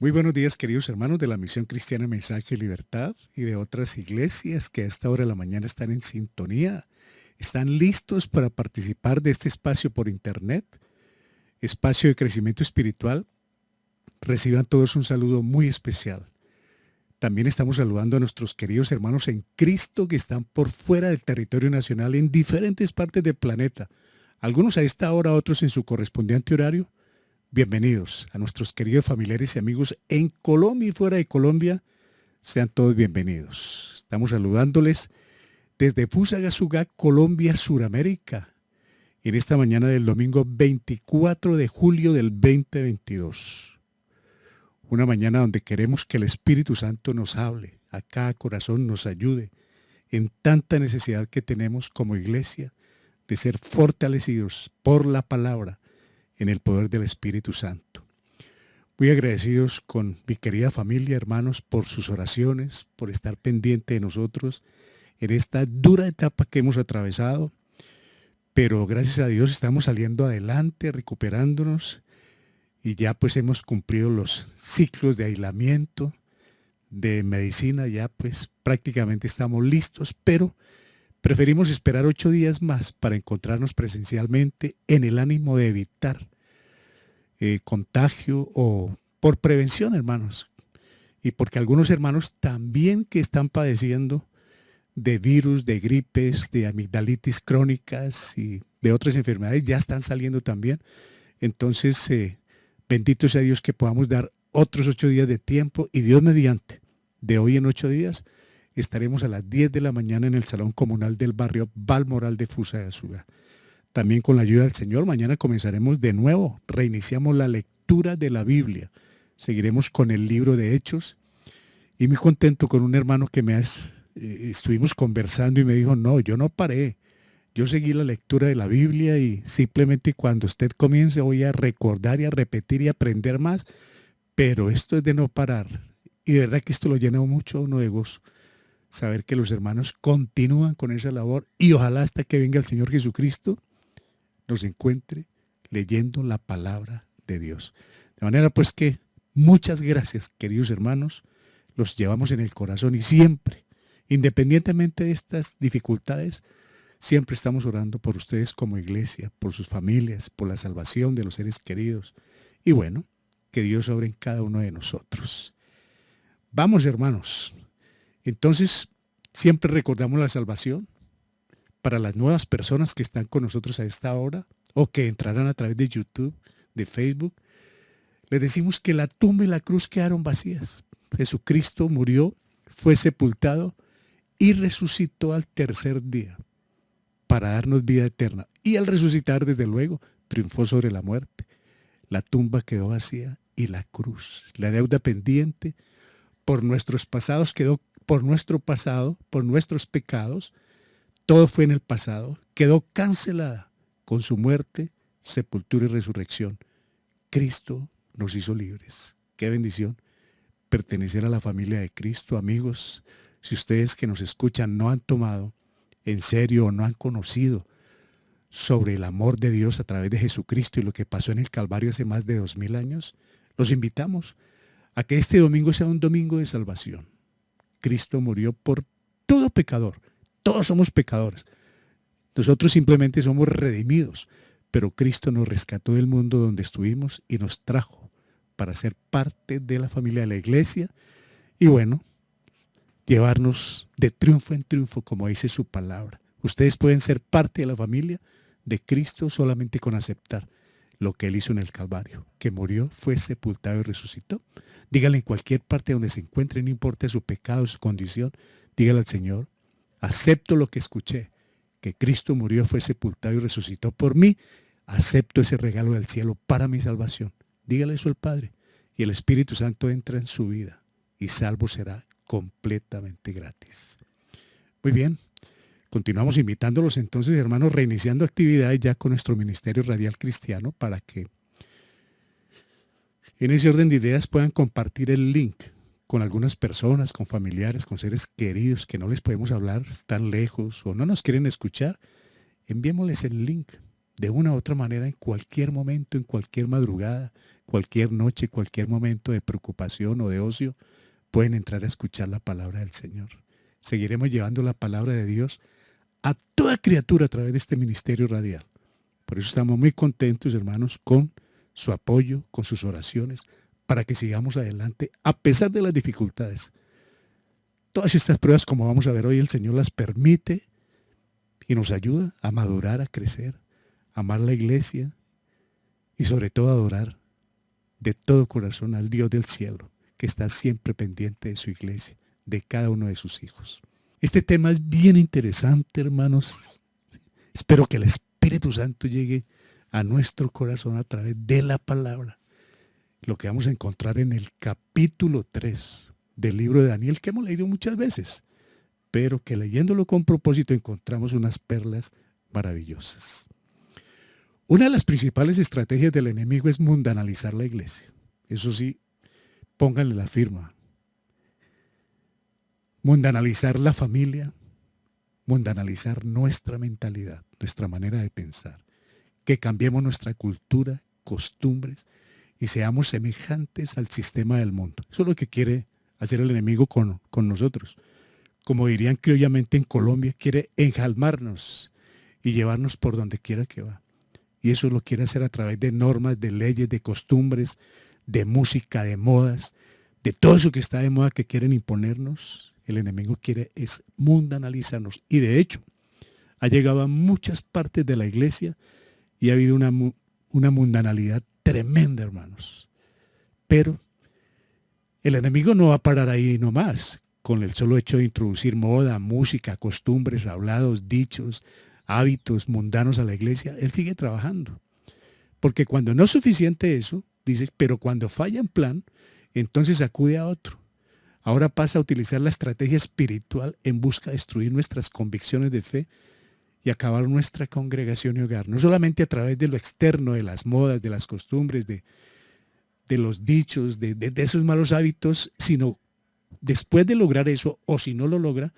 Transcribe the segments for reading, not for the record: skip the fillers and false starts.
Muy buenos días, queridos hermanos de la Misión Cristiana Mensaje y Libertad y de otras iglesias que a esta hora de la mañana están en sintonía. ¿Están listos para participar de este espacio por internet? Espacio de crecimiento espiritual. Reciban todos un saludo muy especial. También estamos saludando a nuestros queridos hermanos en Cristo que están por fuera del territorio nacional en diferentes partes del planeta. Algunos a esta hora, otros en su correspondiente horario. Bienvenidos a nuestros queridos familiares y amigos en Colombia y fuera de Colombia. Sean todos bienvenidos. Estamos saludándoles desde Fusagasugá, Colombia, Suramérica, en esta mañana del domingo 24 de julio del 2022. Una mañana donde queremos que el Espíritu Santo nos hable, a cada corazón nos ayude en tanta necesidad que tenemos como iglesia de ser fortalecidos por la palabra en el poder del Espíritu Santo. Muy agradecidos con mi querida familia, hermanos, por sus oraciones, por estar pendiente de nosotros en esta dura etapa que hemos atravesado, pero gracias a Dios estamos saliendo adelante, recuperándonos y ya pues hemos cumplido los ciclos de aislamiento, de medicina, ya pues prácticamente estamos listos, pero preferimos esperar 8 días más para encontrarnos presencialmente en el ánimo de evitar contagio o por prevención, hermanos. Y porque algunos hermanos también que están padeciendo de virus, de gripes, de amigdalitis crónicas y de otras enfermedades ya están saliendo también. Entonces, bendito sea Dios que podamos dar otros 8 días de tiempo y Dios mediante, de hoy en 8 días, estaremos a las 10 de la mañana en el Salón Comunal del barrio Balmoral de Fusagasugá. También con la ayuda del Señor, mañana comenzaremos de nuevo, reiniciamos la lectura de la Biblia. Seguiremos con el libro de Hechos y muy contento con un hermano que estuvimos conversando y me dijo, no, yo no paré, yo seguí la lectura de la Biblia y simplemente cuando usted comience voy a recordar y a repetir y a aprender más, pero esto es de no parar. Y de verdad que esto lo llena mucho a uno de gozo, saber que los hermanos continúan con esa labor y ojalá hasta que venga el Señor Jesucristo nos encuentre leyendo la palabra de Dios. De manera pues que muchas gracias, queridos hermanos, los llevamos en el corazón y siempre, independientemente de estas dificultades, siempre estamos orando por ustedes como iglesia, por sus familias, por la salvación de los seres queridos. Y bueno, que Dios obre en cada uno de nosotros. Vamos, hermanos. Entonces, siempre recordamos la salvación para las nuevas personas que están con nosotros a esta hora o que entrarán a través de YouTube, de Facebook. Les decimos que la tumba y la cruz quedaron vacías. Jesucristo murió, fue sepultado y resucitó al tercer día para darnos vida eterna. Y al resucitar, desde luego, triunfó sobre la muerte. La tumba quedó vacía y la cruz, la deuda pendiente por nuestros pasados quedó, por nuestro pasado, por nuestros pecados, todo fue en el pasado, quedó cancelada con su muerte, sepultura y resurrección. Cristo nos hizo libres. Qué bendición pertenecer a la familia de Cristo, amigos. Si ustedes que nos escuchan no han tomado en serio o no han conocido sobre el amor de Dios a través de Jesucristo y lo que pasó en el Calvario hace más de 2000 años, los invitamos a que este domingo sea un domingo de salvación. Cristo murió por todo pecador. Todos somos pecadores. Nosotros simplemente somos redimidos, pero Cristo nos rescató del mundo donde estuvimos y nos trajo para ser parte de la familia de la iglesia y bueno, llevarnos de triunfo en triunfo, como dice su palabra. Ustedes pueden ser parte de la familia de Cristo solamente con aceptar lo que Él hizo en el Calvario, que murió, fue sepultado y resucitó. Dígale en cualquier parte donde se encuentre, no importa su pecado, su condición, dígale al Señor, acepto lo que escuché, que Cristo murió, fue sepultado y resucitó por mí, acepto ese regalo del cielo para mi salvación. Dígale eso al Padre y el Espíritu Santo entra en su vida y salvo será completamente gratis. Muy bien, continuamos invitándolos entonces, hermanos, reiniciando actividades ya con nuestro Ministerio Radial Cristiano para que en ese orden de ideas puedan compartir el link con algunas personas, con familiares, con seres queridos que no les podemos hablar, están lejos o no nos quieren escuchar. Enviémosles el link de una u otra manera en cualquier momento, en cualquier madrugada, cualquier noche, cualquier momento de preocupación o de ocio, pueden entrar a escuchar la palabra del Señor. Seguiremos llevando la palabra de Dios a toda criatura a través de este ministerio radial. Por eso estamos muy contentos, hermanos, con su apoyo, con sus oraciones, para que sigamos adelante a pesar de las dificultades. Todas estas pruebas, como vamos a ver hoy, el Señor las permite y nos ayuda a madurar, a crecer, a amar la iglesia y sobre todo a adorar de todo corazón al Dios del cielo, que está siempre pendiente de su iglesia, de cada uno de sus hijos. Este tema es bien interesante, hermanos. Espero que el Espíritu Santo llegue a nuestro corazón a través de la palabra. Lo que vamos a encontrar en el capítulo 3 del libro de Daniel, que hemos leído muchas veces, pero que leyéndolo con propósito encontramos unas perlas maravillosas. Una de las principales estrategias del enemigo es mundanalizar la iglesia. Eso sí, pónganle la firma. Mundanalizar la familia, mundanalizar nuestra mentalidad, nuestra manera de pensar. Que cambiemos nuestra cultura, costumbres y seamos semejantes al sistema del mundo. Eso es lo que quiere hacer el enemigo con nosotros. Como dirían criollamente en Colombia, quiere enjalmarnos y llevarnos por donde quiera que va. Y eso lo quiere hacer a través de normas, de leyes, de costumbres, de música, de modas, de todo eso que está de moda que quieren imponernos. El enemigo quiere es mundanalizarnos. Y de hecho, ha llegado a muchas partes de la iglesia y ha habido una mundanalidad tremenda, hermanos. Pero el enemigo no va a parar ahí nomás, con el solo hecho de introducir moda, música, costumbres, hablados, dichos, hábitos mundanos a la iglesia. Él sigue trabajando. Porque cuando no es suficiente eso, dice, pero cuando falla en plan, entonces acude a otro. Ahora pasa a utilizar la estrategia espiritual en busca de destruir nuestras convicciones de fe y acabar nuestra congregación y hogar. No solamente a través de lo externo, de las modas, de las costumbres, de los dichos, de esos malos hábitos, sino después de lograr eso, o si no lo logra,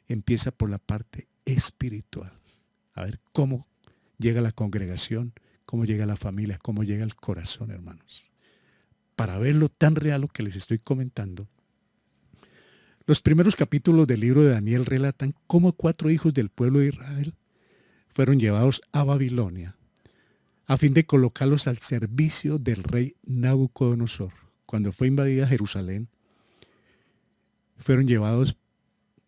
empieza por la parte espiritual. A ver cómo llega la congregación, cómo llega la familia, cómo llega el corazón, hermanos. Para ver lo tan real lo que les estoy comentando, los primeros capítulos del libro de Daniel relatan cómo 4 hijos del pueblo de Israel fueron llevados a Babilonia a fin de colocarlos al servicio del rey Nabucodonosor. Cuando fue invadida Jerusalén, fueron llevados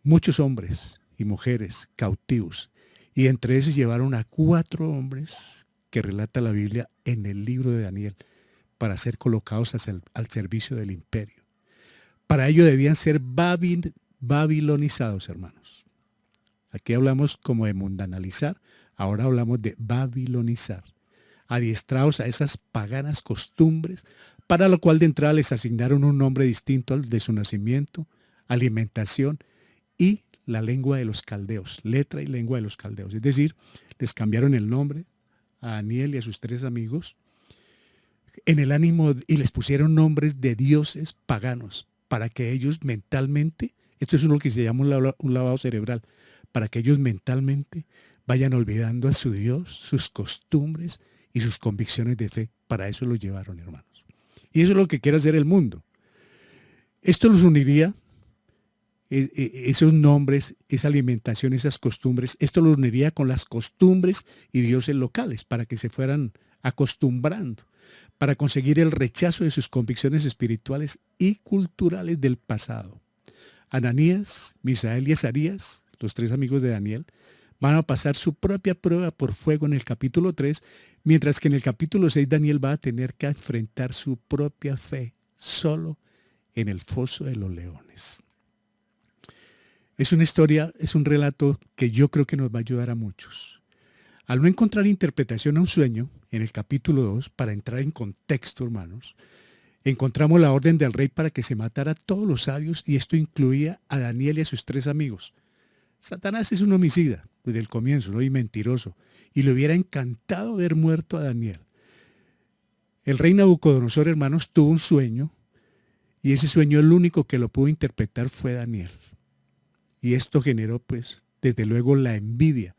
muchos hombres y mujeres cautivos, y entre esos llevaron a 4 hombres que relata la Biblia en el libro de Daniel para ser colocados al servicio del imperio. Para ello debían ser babilonizados, hermanos. Aquí hablamos como de mundanalizar, ahora hablamos de babilonizar. Adiestrados a esas paganas costumbres, para lo cual de entrada les asignaron un nombre distinto al de su nacimiento, alimentación y la lengua de los caldeos, letra y lengua de los caldeos. Es decir, les cambiaron el nombre a Daniel y a sus 3 amigos en el ánimo y les pusieron nombres de dioses paganos para que ellos mentalmente, esto es lo que se llama un lavado cerebral, para que ellos mentalmente vayan olvidando a su Dios, sus costumbres y sus convicciones de fe. Para eso los llevaron, hermanos. Y eso es lo que quiere hacer el mundo. Esto los uniría, esos nombres, esa alimentación, esas costumbres, esto los uniría con las costumbres y dioses locales para que se fueran acostumbrando, para conseguir el rechazo de sus convicciones espirituales y culturales del pasado. Ananías, Misael y Azarías, los 3 amigos de Daniel, van a pasar su propia prueba por fuego en el capítulo 3, mientras que en el capítulo 6 Daniel va a tener que enfrentar su propia fe solo en el foso de los leones. Es una historia, es un relato que yo creo que nos va a ayudar a muchos. Al no encontrar interpretación a un sueño, en el capítulo 2, para entrar en contexto, hermanos, encontramos la orden del rey para que se matara a todos los sabios, y esto incluía a Daniel y a sus 3 amigos. Satanás es un homicida desde el comienzo, ¿no? Y mentiroso, y le hubiera encantado ver muerto a Daniel. El rey Nabucodonosor, hermanos, tuvo un sueño, y ese sueño el único que lo pudo interpretar fue Daniel. Y esto generó, pues, desde luego la envidia.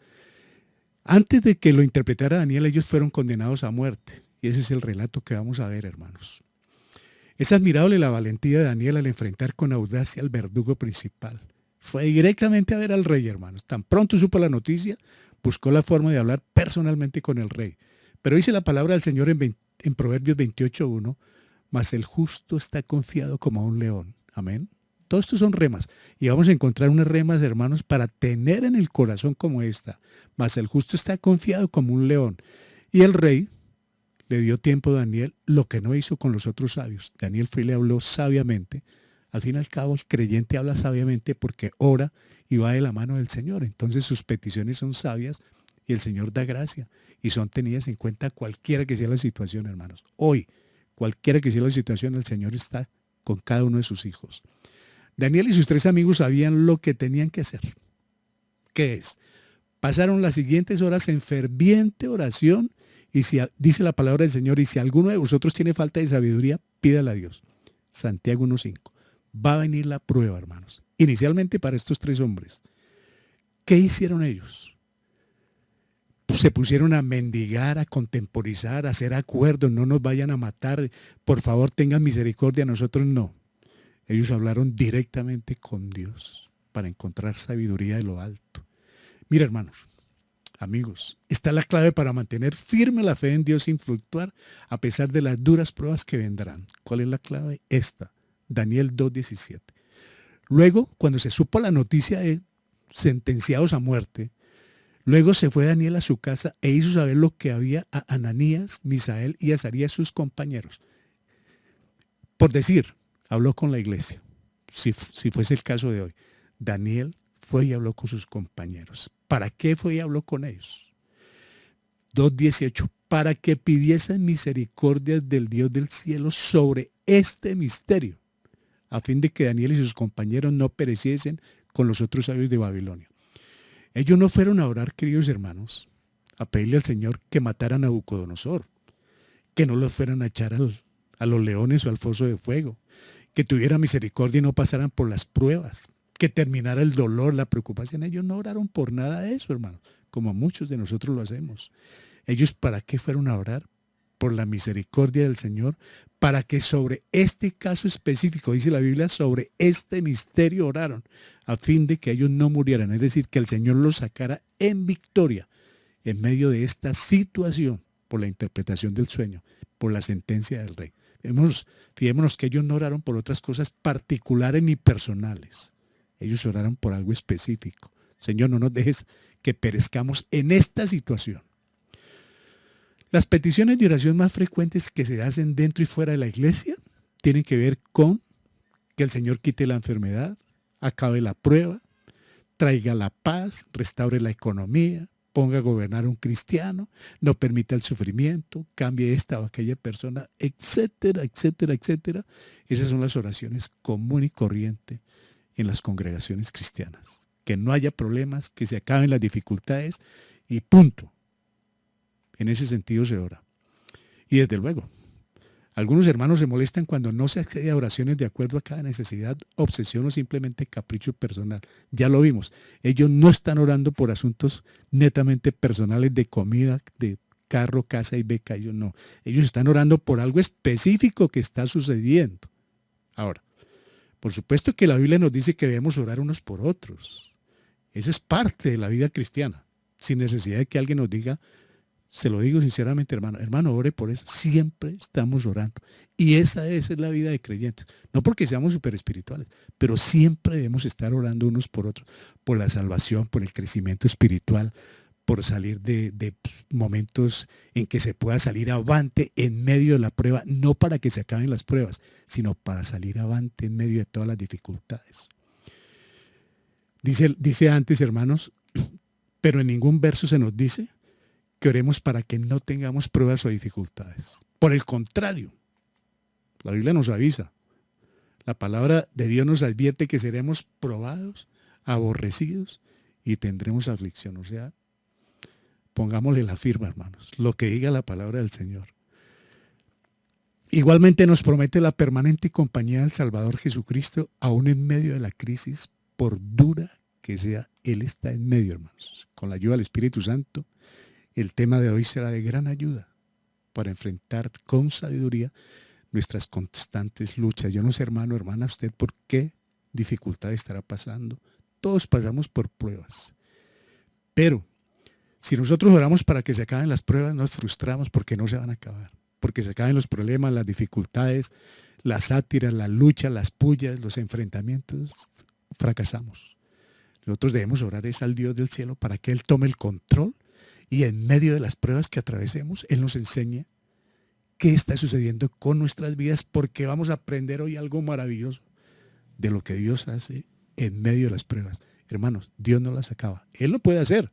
Antes de que lo interpretara Daniel, ellos fueron condenados a muerte. Y ese es el relato que vamos a ver, hermanos. Es admirable la valentía de Daniel al enfrentar con audacia al verdugo principal. Fue directamente a ver al rey, hermanos. Tan pronto supo la noticia, buscó la forma de hablar personalmente con el rey. Pero dice la palabra del Señor en Proverbios 28:1, mas el justo está confiado como un león. Amén. Todos estos son remas. Y vamos a encontrar unas remas, hermanos, para tener en el corazón como esta. Mas el justo está confiado como un león. Y el rey le dio tiempo a Daniel, lo que no hizo con los otros sabios. Daniel fue y le habló sabiamente. Al fin y al cabo, el creyente habla sabiamente porque ora y va de la mano del Señor. Entonces sus peticiones son sabias y el Señor da gracia y son tenidas en cuenta cualquiera que sea la situación, hermanos. Hoy, cualquiera que sea la situación, el Señor está con cada uno de sus hijos. Daniel y sus 3 amigos sabían lo que tenían que hacer. ¿Qué es? Pasaron las siguientes horas en ferviente oración y si dice la palabra del Señor, y si alguno de vosotros tiene falta de sabiduría, pídala a Dios. Santiago 1:5. Va a venir la prueba, hermanos. Inicialmente para estos 3 hombres. ¿Qué hicieron ellos? Se pusieron a mendigar, a contemporizar, a hacer acuerdos, no nos vayan a matar, por favor tengan misericordia, nosotros no. Ellos hablaron directamente con Dios para encontrar sabiduría de lo alto. Mira, hermanos, amigos, está la clave para mantener firme la fe en Dios sin fluctuar a pesar de las duras pruebas que vendrán. ¿Cuál es la clave? Esta, Daniel 2:17. Luego, cuando se supo la noticia de sentenciados a muerte, luego se fue Daniel a su casa e hizo saber lo que había a Ananías, Misael y Azarías, sus compañeros. Por decir, habló con la iglesia, si fuese el caso de hoy. Daniel fue y habló con sus compañeros. ¿Para qué fue y habló con ellos? 2:18, para que pidiesen misericordia del Dios del cielo sobre este misterio, a fin de que Daniel y sus compañeros no pereciesen con los otros sabios de Babilonia. Ellos no fueron a orar, queridos hermanos, a pedirle al Señor que mataran a Nabucodonosor, que no los fueran a echar a los leones o al foso de fuego, que tuviera misericordia y no pasaran por las pruebas, que terminara el dolor, la preocupación. Ellos no oraron por nada de eso, hermanos, como muchos de nosotros lo hacemos. Ellos, ¿para qué fueron a orar? Por la misericordia del Señor, para que sobre este caso específico, dice la Biblia, sobre este misterio oraron, a fin de que ellos no murieran, es decir, que el Señor los sacara en victoria en medio de esta situación, por la interpretación del sueño, por la sentencia del rey. Fijémonos que ellos no oraron por otras cosas particulares ni personales. Ellos oraron por algo específico. Señor, no nos dejes que perezcamos en esta situación. Las peticiones de oración más frecuentes que se hacen dentro y fuera de la iglesia tienen que ver con que el Señor quite la enfermedad, acabe la prueba, traiga la paz, restaure la economía, ponga a gobernar a un cristiano, no permita el sufrimiento, cambie esta o aquella persona, etcétera, etcétera, etcétera. Esas son las oraciones común y corriente en las congregaciones cristianas. Que no haya problemas, que se acaben las dificultades y punto. En ese sentido se ora. Y desde luego, algunos hermanos se molestan cuando no se accede a oraciones de acuerdo a cada necesidad, obsesión o simplemente capricho personal. Ya lo vimos. Ellos no están orando por asuntos netamente personales de comida, de carro, casa y beca. Ellos no. Ellos están orando por algo específico que está sucediendo. Ahora, por supuesto que la Biblia nos dice que debemos orar unos por otros. Esa es parte de la vida cristiana, sin necesidad de que alguien nos diga. Se lo digo sinceramente, hermano. Hermano, ore por eso. Siempre estamos orando. Y esa es la vida de creyentes. No porque seamos súper espirituales, pero siempre debemos estar orando unos por otros. Por la salvación, por el crecimiento espiritual, por salir de momentos en que se pueda salir avante en medio de la prueba. No para que se acaben las pruebas, sino para salir avante en medio de todas las dificultades. Dice antes, hermanos, pero en ningún verso se nos dice que oremos para que no tengamos pruebas o dificultades. Por el contrario, la Biblia nos avisa. La palabra de Dios nos advierte que seremos probados, aborrecidos y tendremos aflicción. O sea, pongámosle la firma, hermanos, lo que diga la palabra del Señor. Igualmente nos promete la permanente compañía del Salvador Jesucristo, aún en medio de la crisis, por dura que sea, Él está en medio, hermanos. Con la ayuda del Espíritu Santo, el tema de hoy será de gran ayuda para enfrentar con sabiduría nuestras constantes luchas. Yo no sé, hermano, hermana, usted por qué dificultad estará pasando. Todos pasamos por pruebas. Pero si nosotros oramos para que se acaben las pruebas, nos frustramos porque no se van a acabar. Porque se acaben los problemas, las dificultades, las sátiras, las luchas, las pullas, los enfrentamientos. Fracasamos. Nosotros debemos orar es al Dios del cielo para que Él tome el control y en medio de las pruebas que atravesemos, Él nos enseñe qué está sucediendo con nuestras vidas, porque vamos a aprender hoy algo maravilloso de lo que Dios hace en medio de las pruebas. Hermanos, Dios no las acaba. Él lo puede hacer,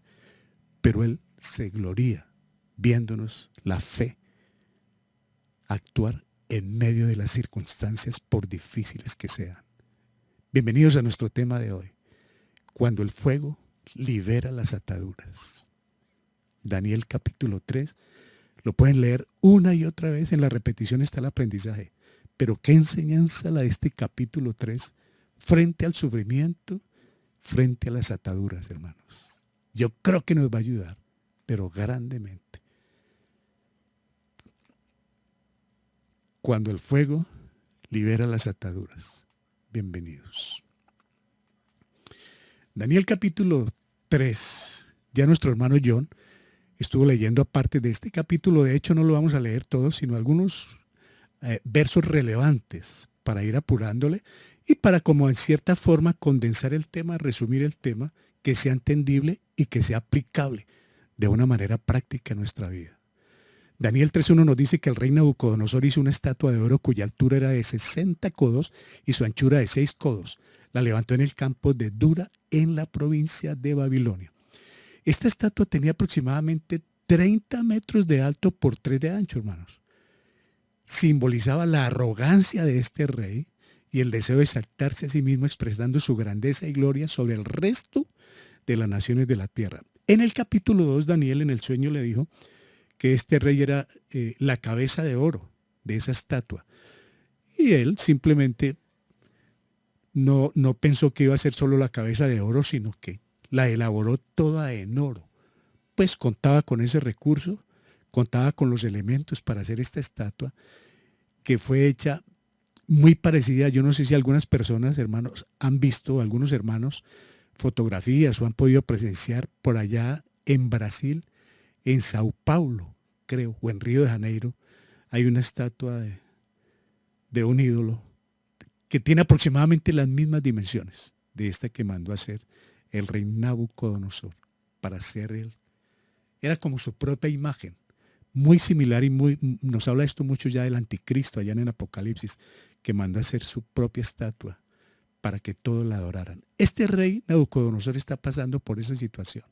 pero Él se gloría viéndonos la fe actuar en medio de las circunstancias por difíciles que sean. Bienvenidos a nuestro tema de hoy. Cuando el fuego libera las ataduras. Daniel capítulo 3. Lo pueden leer una y otra vez. En la repetición está el aprendizaje. Pero qué enseñanza la de este capítulo 3 frente al sufrimiento, frente a las ataduras, hermanos. Yo creo que nos va a ayudar, pero grandemente. Cuando el fuego libera las ataduras. Bienvenidos. Daniel capítulo 3. Ya nuestro hermano John estuvo leyendo aparte de este capítulo. De hecho, no lo vamos a leer todo, sino algunos versos relevantes para ir apurándole y para, como en cierta forma, condensar el tema, resumir el tema, que sea entendible y que sea aplicable de una manera práctica en nuestra vida. Daniel 3.1 nos dice que el rey Nabucodonosor hizo una estatua de oro cuya altura era de 60 codos y su anchura de 6 codos. La levantó en el campo de Dura, en la provincia de Babilonia. Esta estatua tenía aproximadamente 30 metros de alto por 3 de ancho, hermanos. Simbolizaba la arrogancia de este rey y el deseo de exaltarse a sí mismo, expresando su grandeza y gloria sobre el resto de las naciones de la tierra. En el capítulo 2, Daniel en el sueño le dijo que este rey era la cabeza de oro de esa estatua. Y él simplemente no pensó que iba a ser solo la cabeza de oro, sino que la elaboró toda en oro. Pues contaba con ese recurso, contaba con los elementos para hacer esta estatua, que fue hecha muy parecida. Yo no sé si algunas personas, hermanos, han visto, algunos hermanos, fotografías o han podido presenciar por allá en Brasil, en Sao Paulo, creo, o en Río de Janeiro, hay una estatua de un ídolo que tiene aproximadamente las mismas dimensiones de esta que mandó a hacer el rey Nabucodonosor para hacer él. Era como su propia imagen, muy similar y nos habla esto mucho ya del anticristo allá en el Apocalipsis, que manda a hacer su propia estatua para que todos la adoraran. Este rey Nabucodonosor está pasando por esa situación.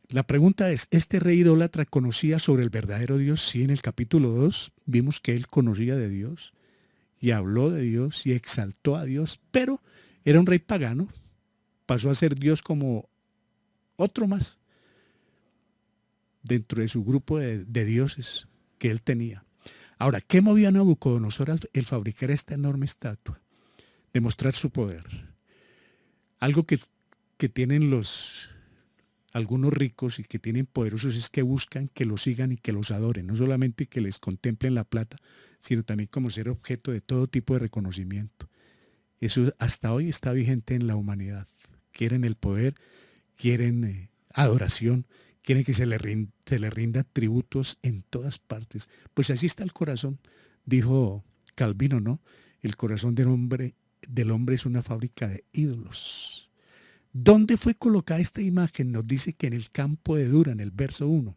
La pregunta es, ¿este rey idólatra conocía sobre el verdadero Dios? Sí, en el capítulo 2 vimos que él conocía de Dios y habló de Dios y exaltó a Dios, pero era un rey pagano, pasó a ser Dios como otro más dentro de su grupo de dioses que él tenía. Ahora, ¿qué movió a Nabucodonosor el fabricar esta enorme estatua? Demostrar su poder. Algo que tienen algunos ricos y que tienen poderosos es que buscan que los sigan y que los adoren, no solamente que les contemplen la plata, sino también como ser objeto de todo tipo de reconocimiento. Eso hasta hoy está vigente en la humanidad. Quieren el poder, quieren adoración, quieren que se le rinda tributos en todas partes. Pues así está el corazón, dijo Calvino, ¿no? El corazón del hombre es una fábrica de ídolos. ¿Dónde fue colocada esta imagen? Nos dice que en el campo de Dura, en el verso 1,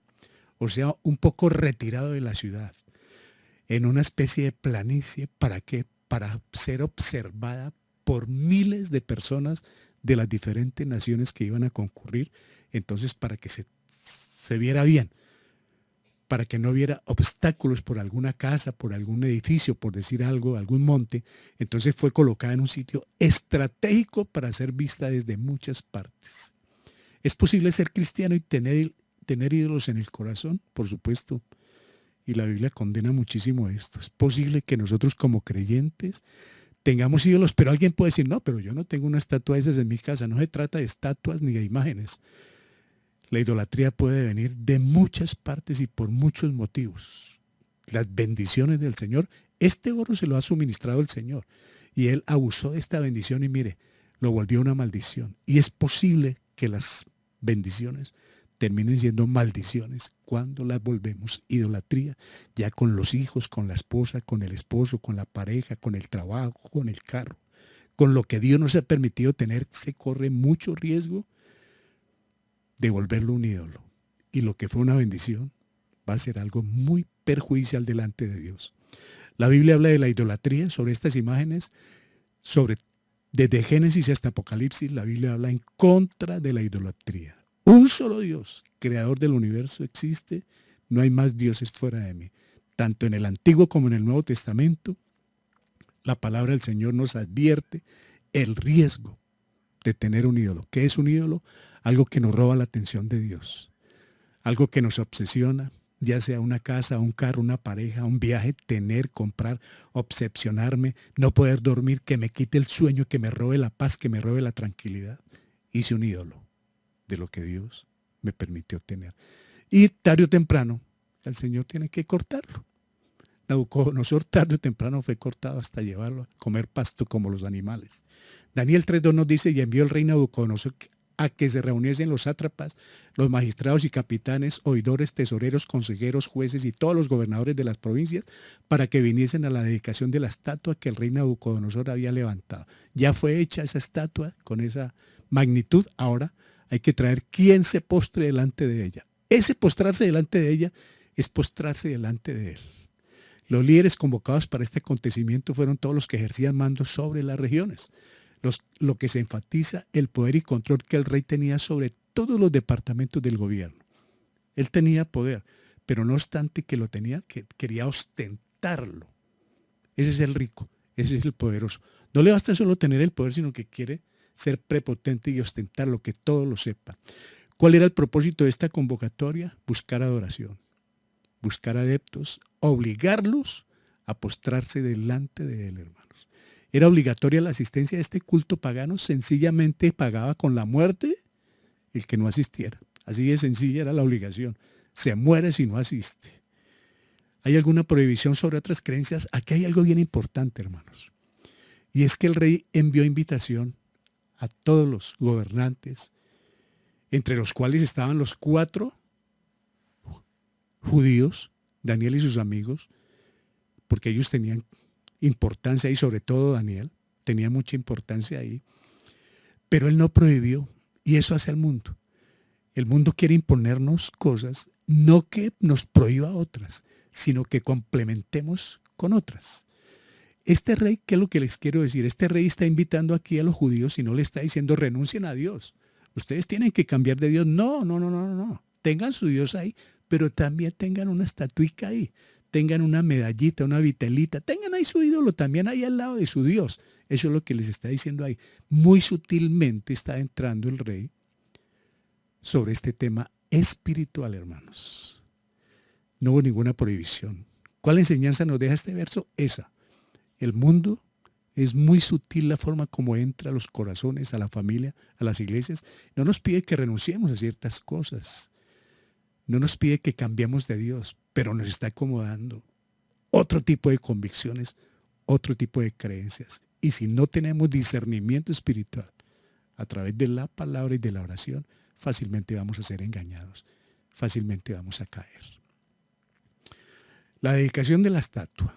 o sea, un poco retirado de la ciudad, en una especie de planicie. ¿Para qué? Para ser observada por miles de personas de las diferentes naciones que iban a concurrir. Entonces, para que se viera bien, para que no hubiera obstáculos por alguna casa, por algún edificio, por decir algo, algún monte. Entonces fue colocada en un sitio estratégico para ser vista desde muchas partes. ¿Es posible ser cristiano y tener ídolos en el corazón? Por supuesto. Y la Biblia condena muchísimo esto. Es posible que nosotros como creyentes tengamos ídolos, pero alguien puede decir, no, pero yo no tengo una estatua de esas en mi casa. No se trata de estatuas ni de imágenes. La idolatría puede venir de muchas partes y por muchos motivos. las bendiciones del Señor. Este oro se lo ha suministrado el Señor. Y él abusó de esta bendición y mire, lo volvió una maldición. Y es posible que las bendiciones terminen siendo maldiciones cuando las volvemos idolatría, ya con los hijos, con la esposa, con el esposo, con la pareja, con el trabajo, con el carro, con lo que Dios nos ha permitido tener, se corre mucho riesgo de volverlo un ídolo. Y lo que fue una bendición va a ser algo muy perjudicial delante de Dios. La Biblia habla de la idolatría, sobre estas imágenes, desde Génesis hasta Apocalipsis, la Biblia habla en contra de la idolatría. Un solo Dios, creador del universo, existe, no hay más dioses fuera de mí. Tanto en el Antiguo como en el Nuevo Testamento, la palabra del Señor nos advierte el riesgo de tener un ídolo. ¿Qué es un ídolo? Algo que nos roba la atención de Dios, algo que nos obsesiona, ya sea una casa, un carro, una pareja, un viaje, tener, comprar, obsesionarme, no poder dormir, que me quite el sueño, que me robe la paz, que me robe la tranquilidad. Hice un ídolo de lo que Dios me permitió tener. Y tarde o temprano, el Señor tiene que cortarlo. Nabucodonosor tarde o temprano fue cortado hasta llevarlo a comer pasto como los animales. Daniel 3:2 nos dice, y envió el rey Nabucodonosor a que se reuniesen los sátrapas, los magistrados y capitanes, oidores, tesoreros, consejeros, jueces y todos los gobernadores de las provincias para que viniesen a la dedicación de la estatua que el rey Nabucodonosor había levantado. Ya fue hecha esa estatua con esa magnitud, ahora hay que traer quien se postre delante de ella. Ese postrarse delante de ella es postrarse delante de él. Los líderes convocados para este acontecimiento fueron todos los que ejercían mando sobre las regiones. Lo que se enfatiza el poder y control que el rey tenía sobre todos los departamentos del gobierno. Él tenía poder, pero no obstante que lo tenía, que quería ostentarlo. Ese es el rico, ese es el poderoso. No le basta solo tener el poder, sino que quiere ser prepotente y ostentarlo, que todos lo sepan. ¿Cuál era el propósito de esta convocatoria? Buscar adoración, buscar adeptos, obligarlos a postrarse delante de él, hermanos. Era obligatoria la asistencia a este culto pagano, sencillamente pagaba con la muerte el que no asistiera. Así de sencilla era la obligación. Se muere si no asiste. ¿Hay alguna prohibición sobre otras creencias? Aquí hay algo bien importante, hermanos. Y es que el rey envió invitación a todos los gobernantes, entre los cuales estaban los 4 judíos, Daniel y sus amigos, porque ellos tenían importancia y sobre todo Daniel tenía mucha importancia ahí, pero él no prohibió, y eso hace el mundo. El mundo quiere imponernos cosas, no que nos prohíba otras, sino que complementemos con otras. Este rey, ¿qué es lo que les quiero decir? Este rey está invitando aquí a los judíos y no le está diciendo renuncien a Dios. Ustedes tienen que cambiar de Dios. No, no, no, no, no. Tengan su Dios ahí, pero también tengan una estatuica ahí. Tengan una medallita, una vitelita. Tengan ahí su ídolo también ahí al lado de su Dios. Eso es lo que les está diciendo ahí. Muy sutilmente está entrando el rey sobre este tema espiritual, hermanos. No hubo ninguna prohibición. ¿Cuál enseñanza nos deja este verso? Esa. El mundo es muy sutil la forma como entra a los corazones, a la familia, a las iglesias. No nos pide que renunciemos a ciertas cosas. No nos pide que cambiemos de Dios, pero nos está acomodando otro tipo de convicciones, otro tipo de creencias. Y si no tenemos discernimiento espiritual a través de la palabra y de la oración, fácilmente vamos a ser engañados, fácilmente vamos a caer. La dedicación de la estatua.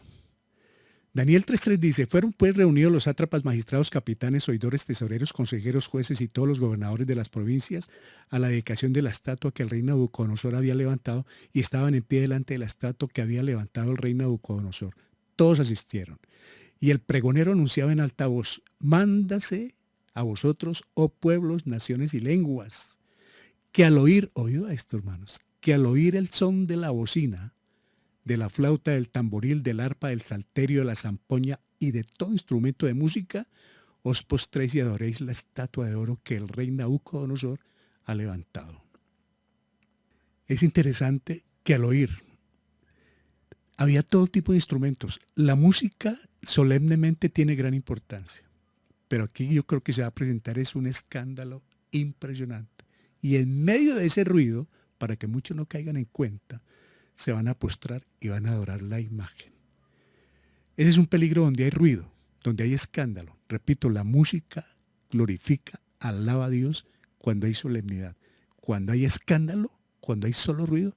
Daniel 3:3 dice, fueron pues reunidos los sátrapas, magistrados, capitanes, oidores, tesoreros, consejeros, jueces y todos los gobernadores de las provincias a la dedicación de la estatua que el rey Nabucodonosor había levantado y estaban en pie delante de la estatua que había levantado el rey Nabucodonosor. Todos asistieron. Y el pregonero anunciaba en alta voz, mándase a vosotros, oh pueblos, naciones y lenguas, que al oír, oído a esto, hermanos, que al oír el son de la bocina, de la flauta, del tamboril, del arpa, del salterio, de la zampoña y de todo instrumento de música, os postréis y adoréis la estatua de oro que el rey Nabucodonosor ha levantado. Es interesante que al oír había todo tipo de instrumentos. La música solemnemente tiene gran importancia, pero aquí yo creo que se va a presentar es un escándalo impresionante. Y en medio de ese ruido, para que muchos no caigan en cuenta, se van a postrar y van a adorar la imagen. Ese es un peligro donde hay ruido, donde hay escándalo. Repito, la música glorifica, alaba a Dios cuando hay solemnidad. Cuando hay escándalo, cuando hay solo ruido,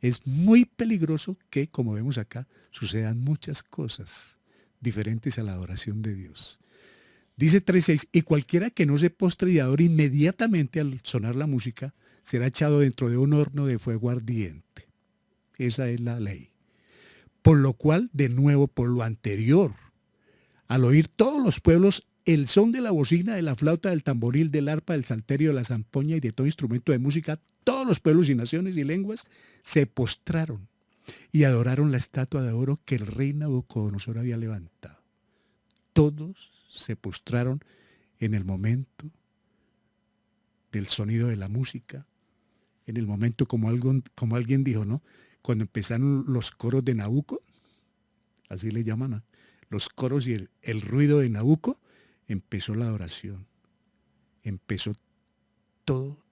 es muy peligroso que, como vemos acá, sucedan muchas cosas diferentes a la adoración de Dios. Dice 3.6, y cualquiera que no se postre y adore inmediatamente al sonar la música, será echado dentro de un horno de fuego ardiente. Esa es la ley. Por lo cual, de nuevo, por lo anterior, al oír todos los pueblos el son de la bocina, de la flauta, del tamboril, del arpa, del salterio, de la zampoña y de todo instrumento de música, todos los pueblos y naciones y lenguas se postraron y adoraron la estatua de oro que el rey Nabucodonosor había levantado. Todos se postraron en el momento del sonido de la música, en el momento como alguien dijo, ¿no? Cuando empezaron los coros de Nabucco, así le llaman, ¿no? Los coros y el ruido de Nabucco, empezó la adoración. Empezó todo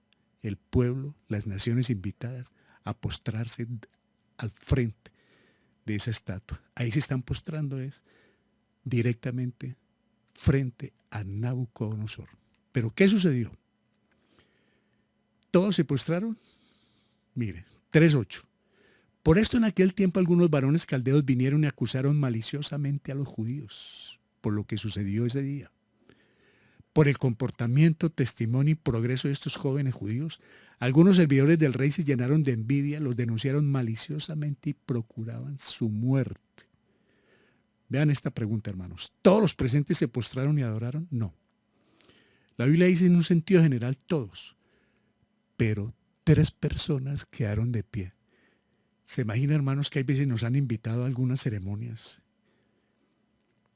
el pueblo, las naciones invitadas, a postrarse al frente de esa estatua. Ahí se están postrando directamente frente a Nabucodonosor. ¿Pero qué sucedió? ¿Todos se postraron? Mire, 3.8. Por esto en aquel tiempo algunos varones caldeos vinieron y acusaron maliciosamente a los judíos por lo que sucedió ese día. Por el comportamiento, testimonio y progreso de estos jóvenes judíos, algunos servidores del rey se llenaron de envidia, los denunciaron maliciosamente y procuraban su muerte. Vean esta pregunta, hermanos. ¿Todos los presentes se postraron y adoraron? No. La Biblia dice en un sentido general todos, pero 3 personas quedaron de pie. Se imagina, hermanos, que hay veces nos han invitado a algunas ceremonias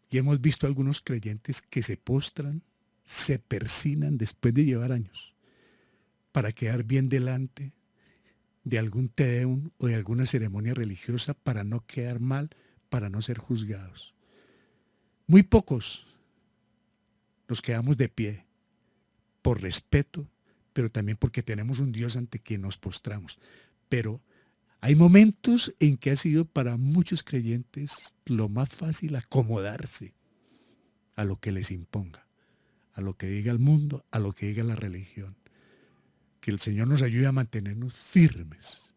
y hemos visto a algunos creyentes que se postran, se persignan después de llevar años para quedar bien delante de algún Te Deum o de alguna ceremonia religiosa para no quedar mal, para no ser juzgados. Muy pocos nos quedamos de pie por respeto, pero también porque tenemos un Dios ante quien nos postramos. Pero hay momentos en que ha sido para muchos creyentes lo más fácil acomodarse a lo que les imponga, a lo que diga el mundo, a lo que diga la religión. Que el Señor nos ayude a mantenernos firmes.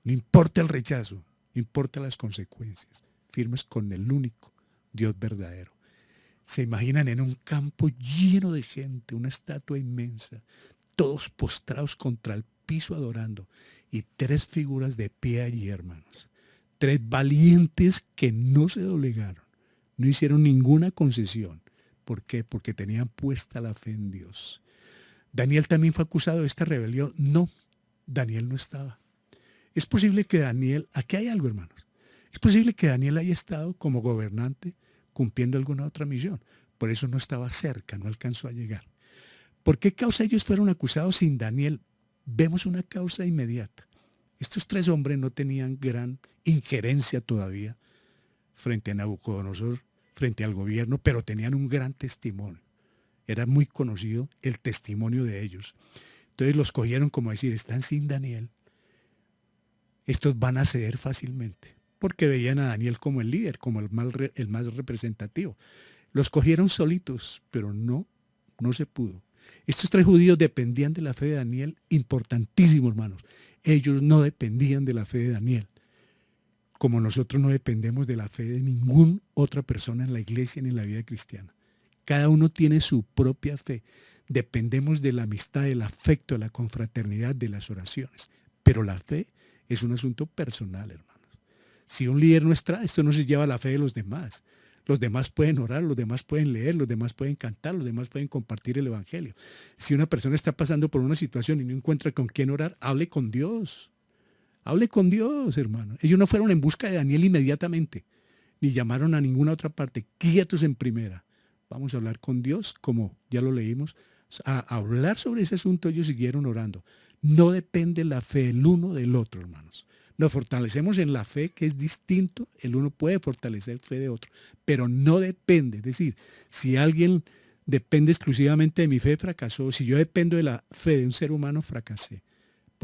No importa el rechazo, no importa las consecuencias, firmes con el único Dios verdadero. Se imaginan en un campo lleno de gente, una estatua inmensa, todos postrados contra el piso adorando, y 3 figuras de pie allí, hermanos. 3 valientes que no se doblegaron, no hicieron ninguna concesión. ¿Por qué? Porque tenían puesta la fe en Dios. ¿Daniel también fue acusado de esta rebelión? No, Daniel no estaba. Es posible que Daniel, aquí hay algo, hermanos, es posible que Daniel haya estado como gobernante cumpliendo alguna otra misión. Por eso no estaba cerca, no alcanzó a llegar. ¿Por qué causa ellos fueron acusados sin Daniel? Vemos una causa inmediata. Estos 3 hombres no tenían gran injerencia todavía frente a Nabucodonosor, frente al gobierno, pero tenían un gran testimonio. Era muy conocido el testimonio de ellos. Entonces los cogieron como decir, están sin Daniel. Estos van a ceder fácilmente, porque veían a Daniel como el líder, como el más representativo. Los cogieron solitos, pero no se pudo. Estos 3 judíos dependían de la fe de Daniel, importantísimo, hermanos. Ellos no dependían de la fe de Daniel, como nosotros no dependemos de la fe de ninguna otra persona en la iglesia ni en la vida cristiana. Cada uno tiene su propia fe. Dependemos de la amistad, del afecto, de la confraternidad, de las oraciones. Pero la fe es un asunto personal, hermanos. Si un líder no está, esto no se lleva a la fe de los demás. Los demás pueden orar, los demás pueden leer, los demás pueden cantar, los demás pueden compartir el evangelio. Si una persona está pasando por una situación y no encuentra con quién orar, hable con Dios. Hable con Dios, hermano. Ellos no fueron en busca de Daniel inmediatamente, ni llamaron a ninguna otra parte. Quietos en primera. Vamos a hablar con Dios, como ya lo leímos. A hablar sobre ese asunto, ellos siguieron orando. No depende la fe el uno del otro, hermanos. Nos fortalecemos en la fe, que es distinto. El uno puede fortalecer fe de otro, pero no depende. Es decir, si alguien depende exclusivamente de mi fe, fracasó. Si yo dependo de la fe de un ser humano, fracasé.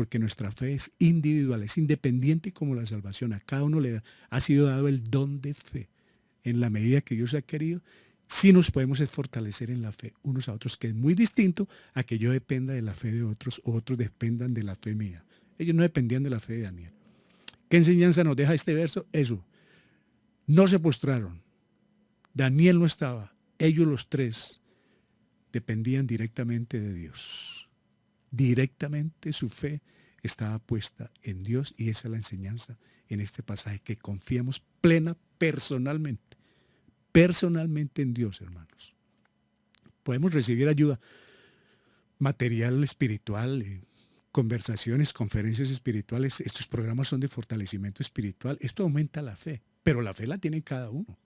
porque nuestra fe es individual, es independiente como la salvación. A cada uno ha sido dado el don de fe. En la medida que Dios ha querido, sí nos podemos fortalecer en la fe unos a otros, que es muy distinto a que yo dependa de la fe de otros o otros dependan de la fe mía. Ellos no dependían de la fe de Daniel. ¿Qué enseñanza nos deja este verso? Eso. No se postraron. Daniel no estaba. Ellos los tres dependían directamente de Dios. Directamente su fe estaba puesta en Dios, y esa es la enseñanza en este pasaje, que confiemos personalmente en Dios, hermanos. Podemos recibir ayuda material, espiritual, conversaciones, conferencias espirituales. Estos programas son de fortalecimiento espiritual. Esto aumenta la fe, pero la fe la tiene cada uno.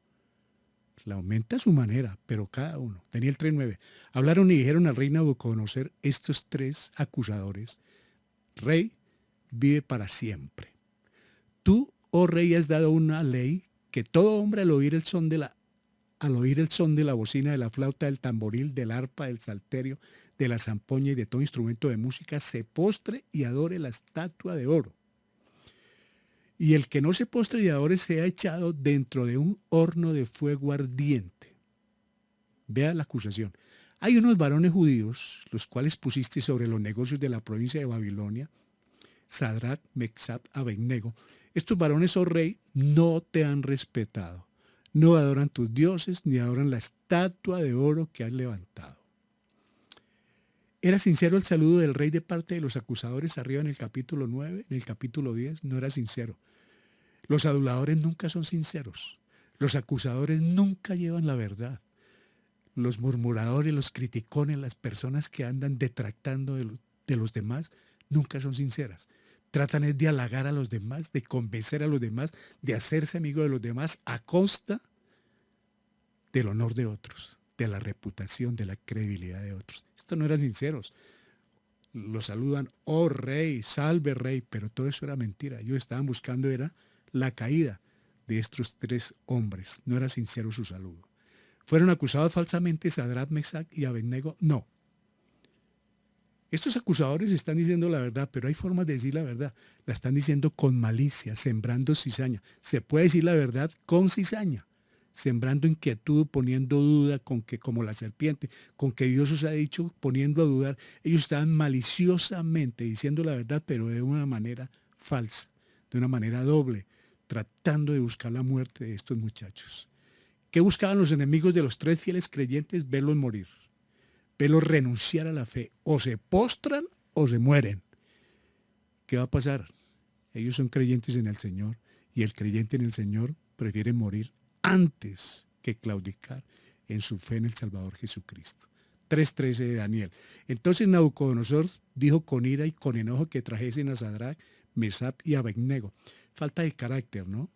La aumenta a su manera, pero cada uno. Daniel 3:9. Hablaron y dijeron al rey Nabucodonosor estos tres acusadores: Rey, vive para siempre. Tú, oh rey, has dado una ley que todo hombre al oír el son de la bocina, de la flauta, del tamboril, del arpa, del salterio, de la zampoña y de todo instrumento de música, se postre y adore la estatua de oro. Y el que no se postre y adore sea echado dentro de un horno de fuego ardiente. Vea la acusación. Hay unos varones judíos, los cuales pusiste sobre los negocios de la provincia de Babilonia, Sadrach, Mesach, Abednego. Estos varones, oh rey, no te han respetado. No adoran tus dioses, ni adoran la estatua de oro que has levantado. ¿Era sincero el saludo del rey de parte de los acusadores arriba en el capítulo 9, en el capítulo 10? No era sincero. Los aduladores nunca son sinceros. Los acusadores nunca llevan la verdad. Los murmuradores, los criticones, las personas que andan detractando de los demás, nunca son sinceras. Tratan de halagar a los demás, de convencer a los demás, de hacerse amigo de los demás a costa del honor de otros, de la reputación, de la credibilidad de otros. Estos no eran sinceros. Los saludan, oh rey, salve rey, pero todo eso era mentira. Ellos estaban buscando era la caída de estos tres hombres. No era sincero su saludo. ¿Fueron acusados falsamente Sadrach, Mesach y Abednego? No. Estos acusadores están diciendo la verdad, pero hay formas de decir la verdad. La están diciendo con malicia, sembrando cizaña. Se puede decir la verdad con cizaña, sembrando inquietud, poniendo duda, con que como la serpiente, con que Dios os ha dicho, poniendo a dudar. Ellos estaban maliciosamente diciendo la verdad, pero de una manera falsa, de una manera doble, tratando de buscar la muerte de estos muchachos. ¿Qué buscaban los enemigos de los tres fieles creyentes? Verlos morir, verlos renunciar a la fe. O se postran o se mueren. ¿Qué va a pasar? Ellos son creyentes en el Señor, y el creyente en el Señor prefiere morir antes que claudicar en su fe en el Salvador Jesucristo. 3:13 de Daniel. Entonces Nabucodonosor dijo con ira y con enojo que trajesen a Sadrach, Mesach y Abednego. Falta de carácter, ¿no?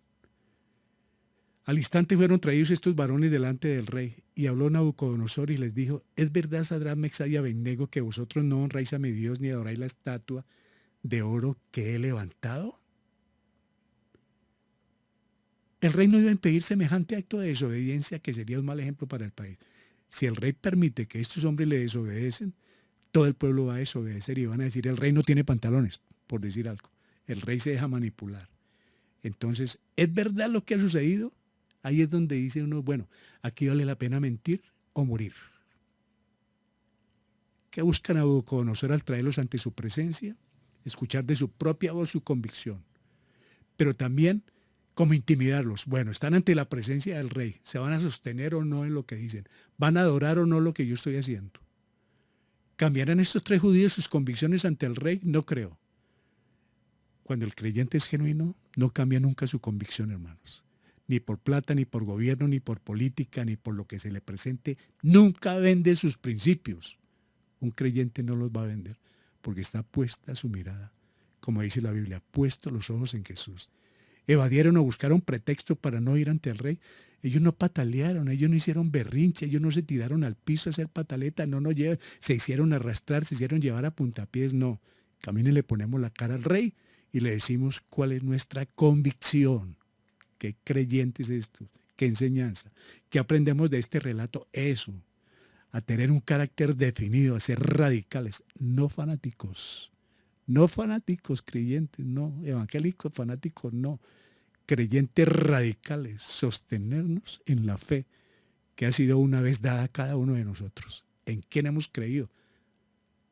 Al instante fueron traídos estos varones delante del rey, y habló Nabucodonosor y les dijo: ¿Es verdad, Sadrach, Mesach y Abednego, que vosotros no honráis a mi Dios ni adoráis la estatua de oro que he levantado? El rey no iba a impedir semejante acto de desobediencia, que sería un mal ejemplo para el país. Si el rey permite que estos hombres le desobedecen, todo el pueblo va a desobedecer y van a decir: el rey no tiene pantalones, por decir algo. El rey se deja manipular. Entonces, ¿es verdad lo que ha sucedido? Ahí es donde dice uno, bueno, aquí vale la pena mentir o morir. ¿Qué busca Nabucodonosor al traerlos ante su presencia? Escuchar de su propia voz su convicción. Pero también, como intimidarlos. Bueno, están ante la presencia del rey. ¿Se van a sostener o no en lo que dicen? ¿Van a adorar o no lo que yo estoy haciendo? ¿Cambiarán estos tres judíos sus convicciones ante el rey? No creo. Cuando el creyente es genuino, no cambia nunca su convicción, hermanos. Ni por plata, ni por gobierno, ni por política, ni por lo que se le presente. Nunca vende sus principios. Un creyente no los va a vender porque está puesta su mirada, como dice la Biblia, puestos los ojos en Jesús. Evadieron o buscaron pretexto para no ir ante el rey. Ellos no patalearon, ellos no hicieron berrinche, ellos no se tiraron al piso a hacer pataleta, se hicieron arrastrar, se hicieron llevar a puntapiés, no. Camine, le ponemos la cara al rey y le decimos cuál es nuestra convicción. ¿Qué creyente es esto? ¿Qué enseñanza? ¿Qué aprendemos de este relato? Eso, a tener un carácter definido, a ser radicales, no fanáticos, No fanáticos creyentes, no. Evangélicos fanáticos, no. Creyentes radicales, sostenernos en la fe que ha sido una vez dada a cada uno de nosotros. ¿En quién hemos creído?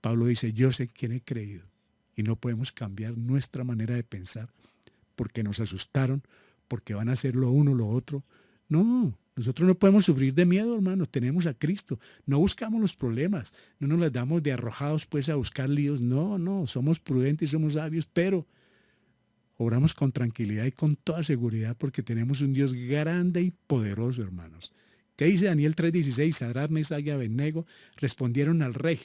Pablo dice, yo sé en quién he creído. Y no podemos cambiar nuestra manera de pensar porque nos asustaron, porque van a hacer lo uno, lo otro. No, nosotros no podemos sufrir de miedo, hermanos. Tenemos a Cristo. No buscamos los problemas. No nos las damos de arrojados pues a buscar líos. No, no, somos prudentes y somos sabios, pero obramos con tranquilidad y con toda seguridad porque tenemos un Dios grande y poderoso, hermanos. ¿Qué dice Daniel 3:16? Sadrach, Mesach y Abednego respondieron al rey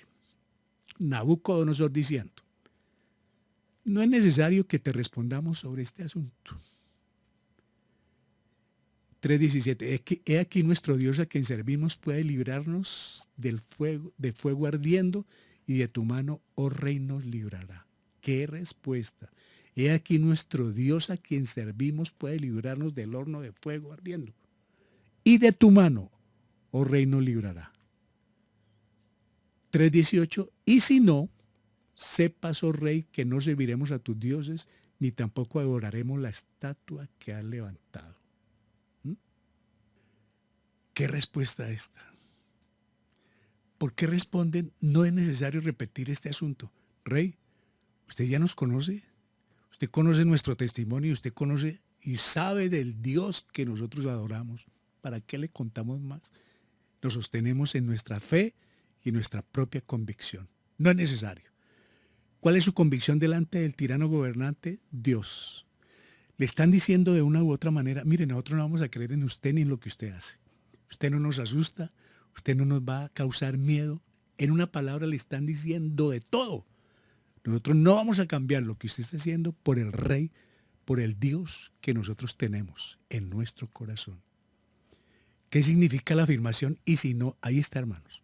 Nabucodonosor diciendo, no es necesario que te respondamos sobre este asunto. 3:17. He aquí nuestro Dios a quien servimos puede librarnos del fuego, de fuego ardiendo, y de tu mano, oh rey, nos librará. ¿Qué respuesta? He aquí nuestro Dios a quien servimos puede librarnos del horno de fuego ardiendo, y de tu mano, oh rey, nos librará. 3:18. Y si no, sepas, oh rey, que no serviremos a tus dioses, ni tampoco adoraremos la estatua que has levantado. ¿Qué respuesta esta? ¿Por qué responden? No es necesario repetir este asunto. Rey, usted ya nos conoce, usted conoce nuestro testimonio, usted conoce y sabe del Dios que nosotros adoramos. ¿Para qué le contamos más? Nos sostenemos en nuestra fe y nuestra propia convicción. No es necesario. ¿Cuál es su convicción delante del tirano gobernante? Dios. Le están diciendo de una u otra manera, mire, nosotros no vamos a creer en usted ni en lo que usted hace. Usted no nos asusta, usted no nos va a causar miedo. En una palabra le están diciendo de todo. Nosotros no vamos a cambiar lo que usted está haciendo por el Rey, por el Dios que nosotros tenemos en nuestro corazón. ¿Qué significa la afirmación? Y si no, ahí está, hermanos.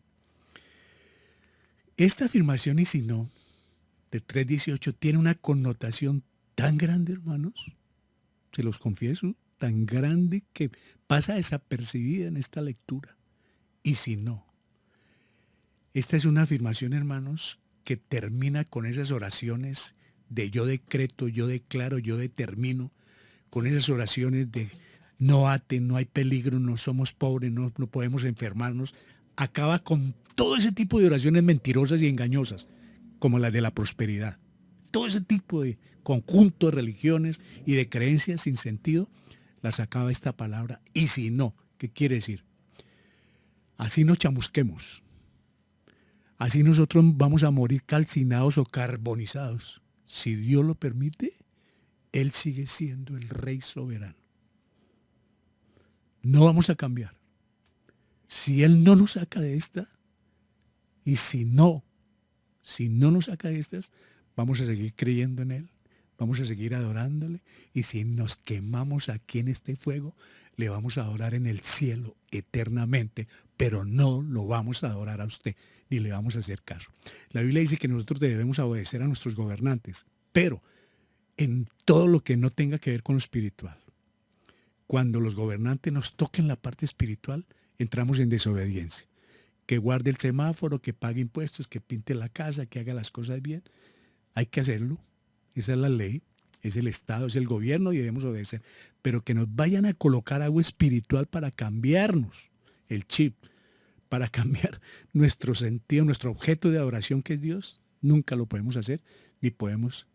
Esta afirmación y si no, de 3:18, tiene una connotación tan grande, hermanos, se los confieso, tan grande que pasa desapercibida en esta lectura. Y si no, esta es una afirmación, hermanos, que termina con esas oraciones de yo decreto, yo declaro, yo determino, con esas oraciones de no aten, no hay peligro, no somos pobres, no podemos enfermarnos. Acaba con todo ese tipo de oraciones mentirosas y engañosas, como las de la prosperidad. Todo ese tipo de conjunto de religiones y de creencias sin sentido, las acaba esta palabra. Y si no, ¿qué quiere decir? Así nos chamusquemos. Así nosotros vamos a morir calcinados o carbonizados. Si Dios lo permite, Él sigue siendo el Rey soberano. No vamos a cambiar. Si Él no nos saca de esta, y si no nos saca de estas, vamos a seguir creyendo en Él, vamos a seguir adorándole, y si nos quemamos aquí en este fuego, le vamos a adorar en el cielo eternamente, pero no lo vamos a adorar a usted, ni le vamos a hacer caso. La Biblia dice que nosotros debemos obedecer a nuestros gobernantes, pero en todo lo que no tenga que ver con lo espiritual. Cuando los gobernantes nos toquen la parte espiritual, entramos en desobediencia. Que guarde el semáforo, que pague impuestos, que pinte la casa, que haga las cosas bien. Hay que hacerlo. Esa es la ley, es el Estado, es el gobierno y debemos obedecer. Pero que nos vayan a colocar algo espiritual para cambiarnos el chip, para cambiar nuestro sentido, nuestro objeto de adoración que es Dios, nunca lo podemos hacer ni podemos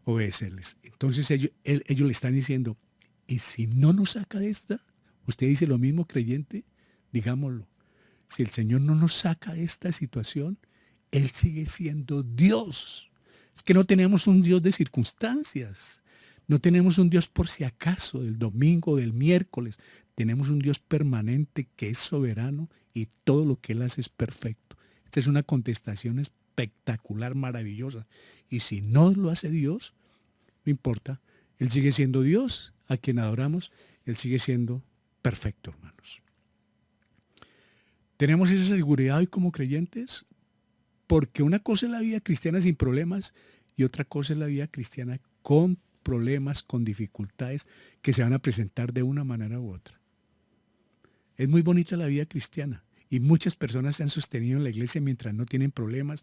obedecerles. Entonces ellos le están diciendo, y si no nos saca de esta, usted dice lo mismo, creyente, digámoslo. Si el Señor no nos saca de esta situación, Él sigue siendo Dios. Es que no tenemos un Dios de circunstancias. No tenemos un Dios por si acaso, del domingo, del miércoles. Tenemos un Dios permanente que es soberano y todo lo que Él hace es perfecto. Esta es una contestación espectacular, maravillosa. Y si no lo hace Dios, no importa. Él sigue siendo Dios, a quien adoramos. Él sigue siendo perfecto, hermanos. Tenemos esa seguridad hoy como creyentes, porque una cosa es la vida cristiana sin problemas y otra cosa es la vida cristiana con problemas, con dificultades que se van a presentar de una manera u otra. Es muy bonita la vida cristiana Y muchas personas se han sostenido en la iglesia mientras no tienen problemas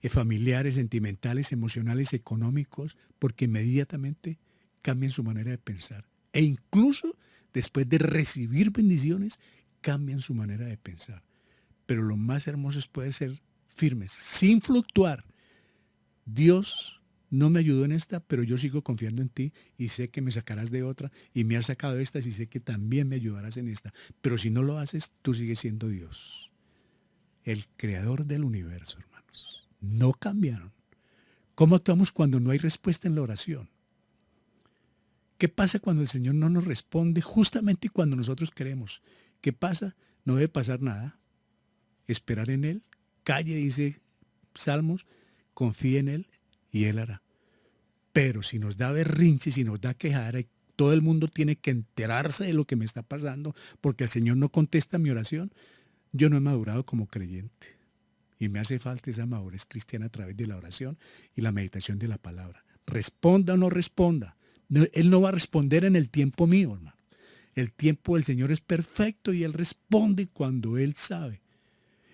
familiares, sentimentales, emocionales, económicos, porque inmediatamente cambian su manera de pensar. E incluso después de recibir bendiciones, cambian su manera de pensar. Pero lo más hermoso es poder ser firmes, sin fluctuar. Dios no me ayudó en esta, pero yo sigo confiando en ti y sé que me sacarás de otra y me has sacado de esta y sé que también me ayudarás en esta. Pero si no lo haces, tú sigues siendo Dios, el creador del universo, hermanos. No cambiaron. ¿Cómo actuamos cuando no hay respuesta en la oración? ¿Qué pasa cuando el Señor no nos responde justamente cuando nosotros queremos? ¿Qué pasa? No debe pasar nada. Esperar en Él. Calle, dice Salmos, confía en Él y Él hará. Pero si nos da berrinche, si nos da quejadera, todo el mundo tiene que enterarse de lo que me está pasando porque el Señor no contesta mi oración, yo no he madurado como creyente. Y me hace falta esa madurez cristiana a través de la oración y la meditación de la palabra. Responda o no responda. Él no va a responder en el tiempo mío, hermano. El tiempo del Señor es perfecto y Él responde cuando Él sabe.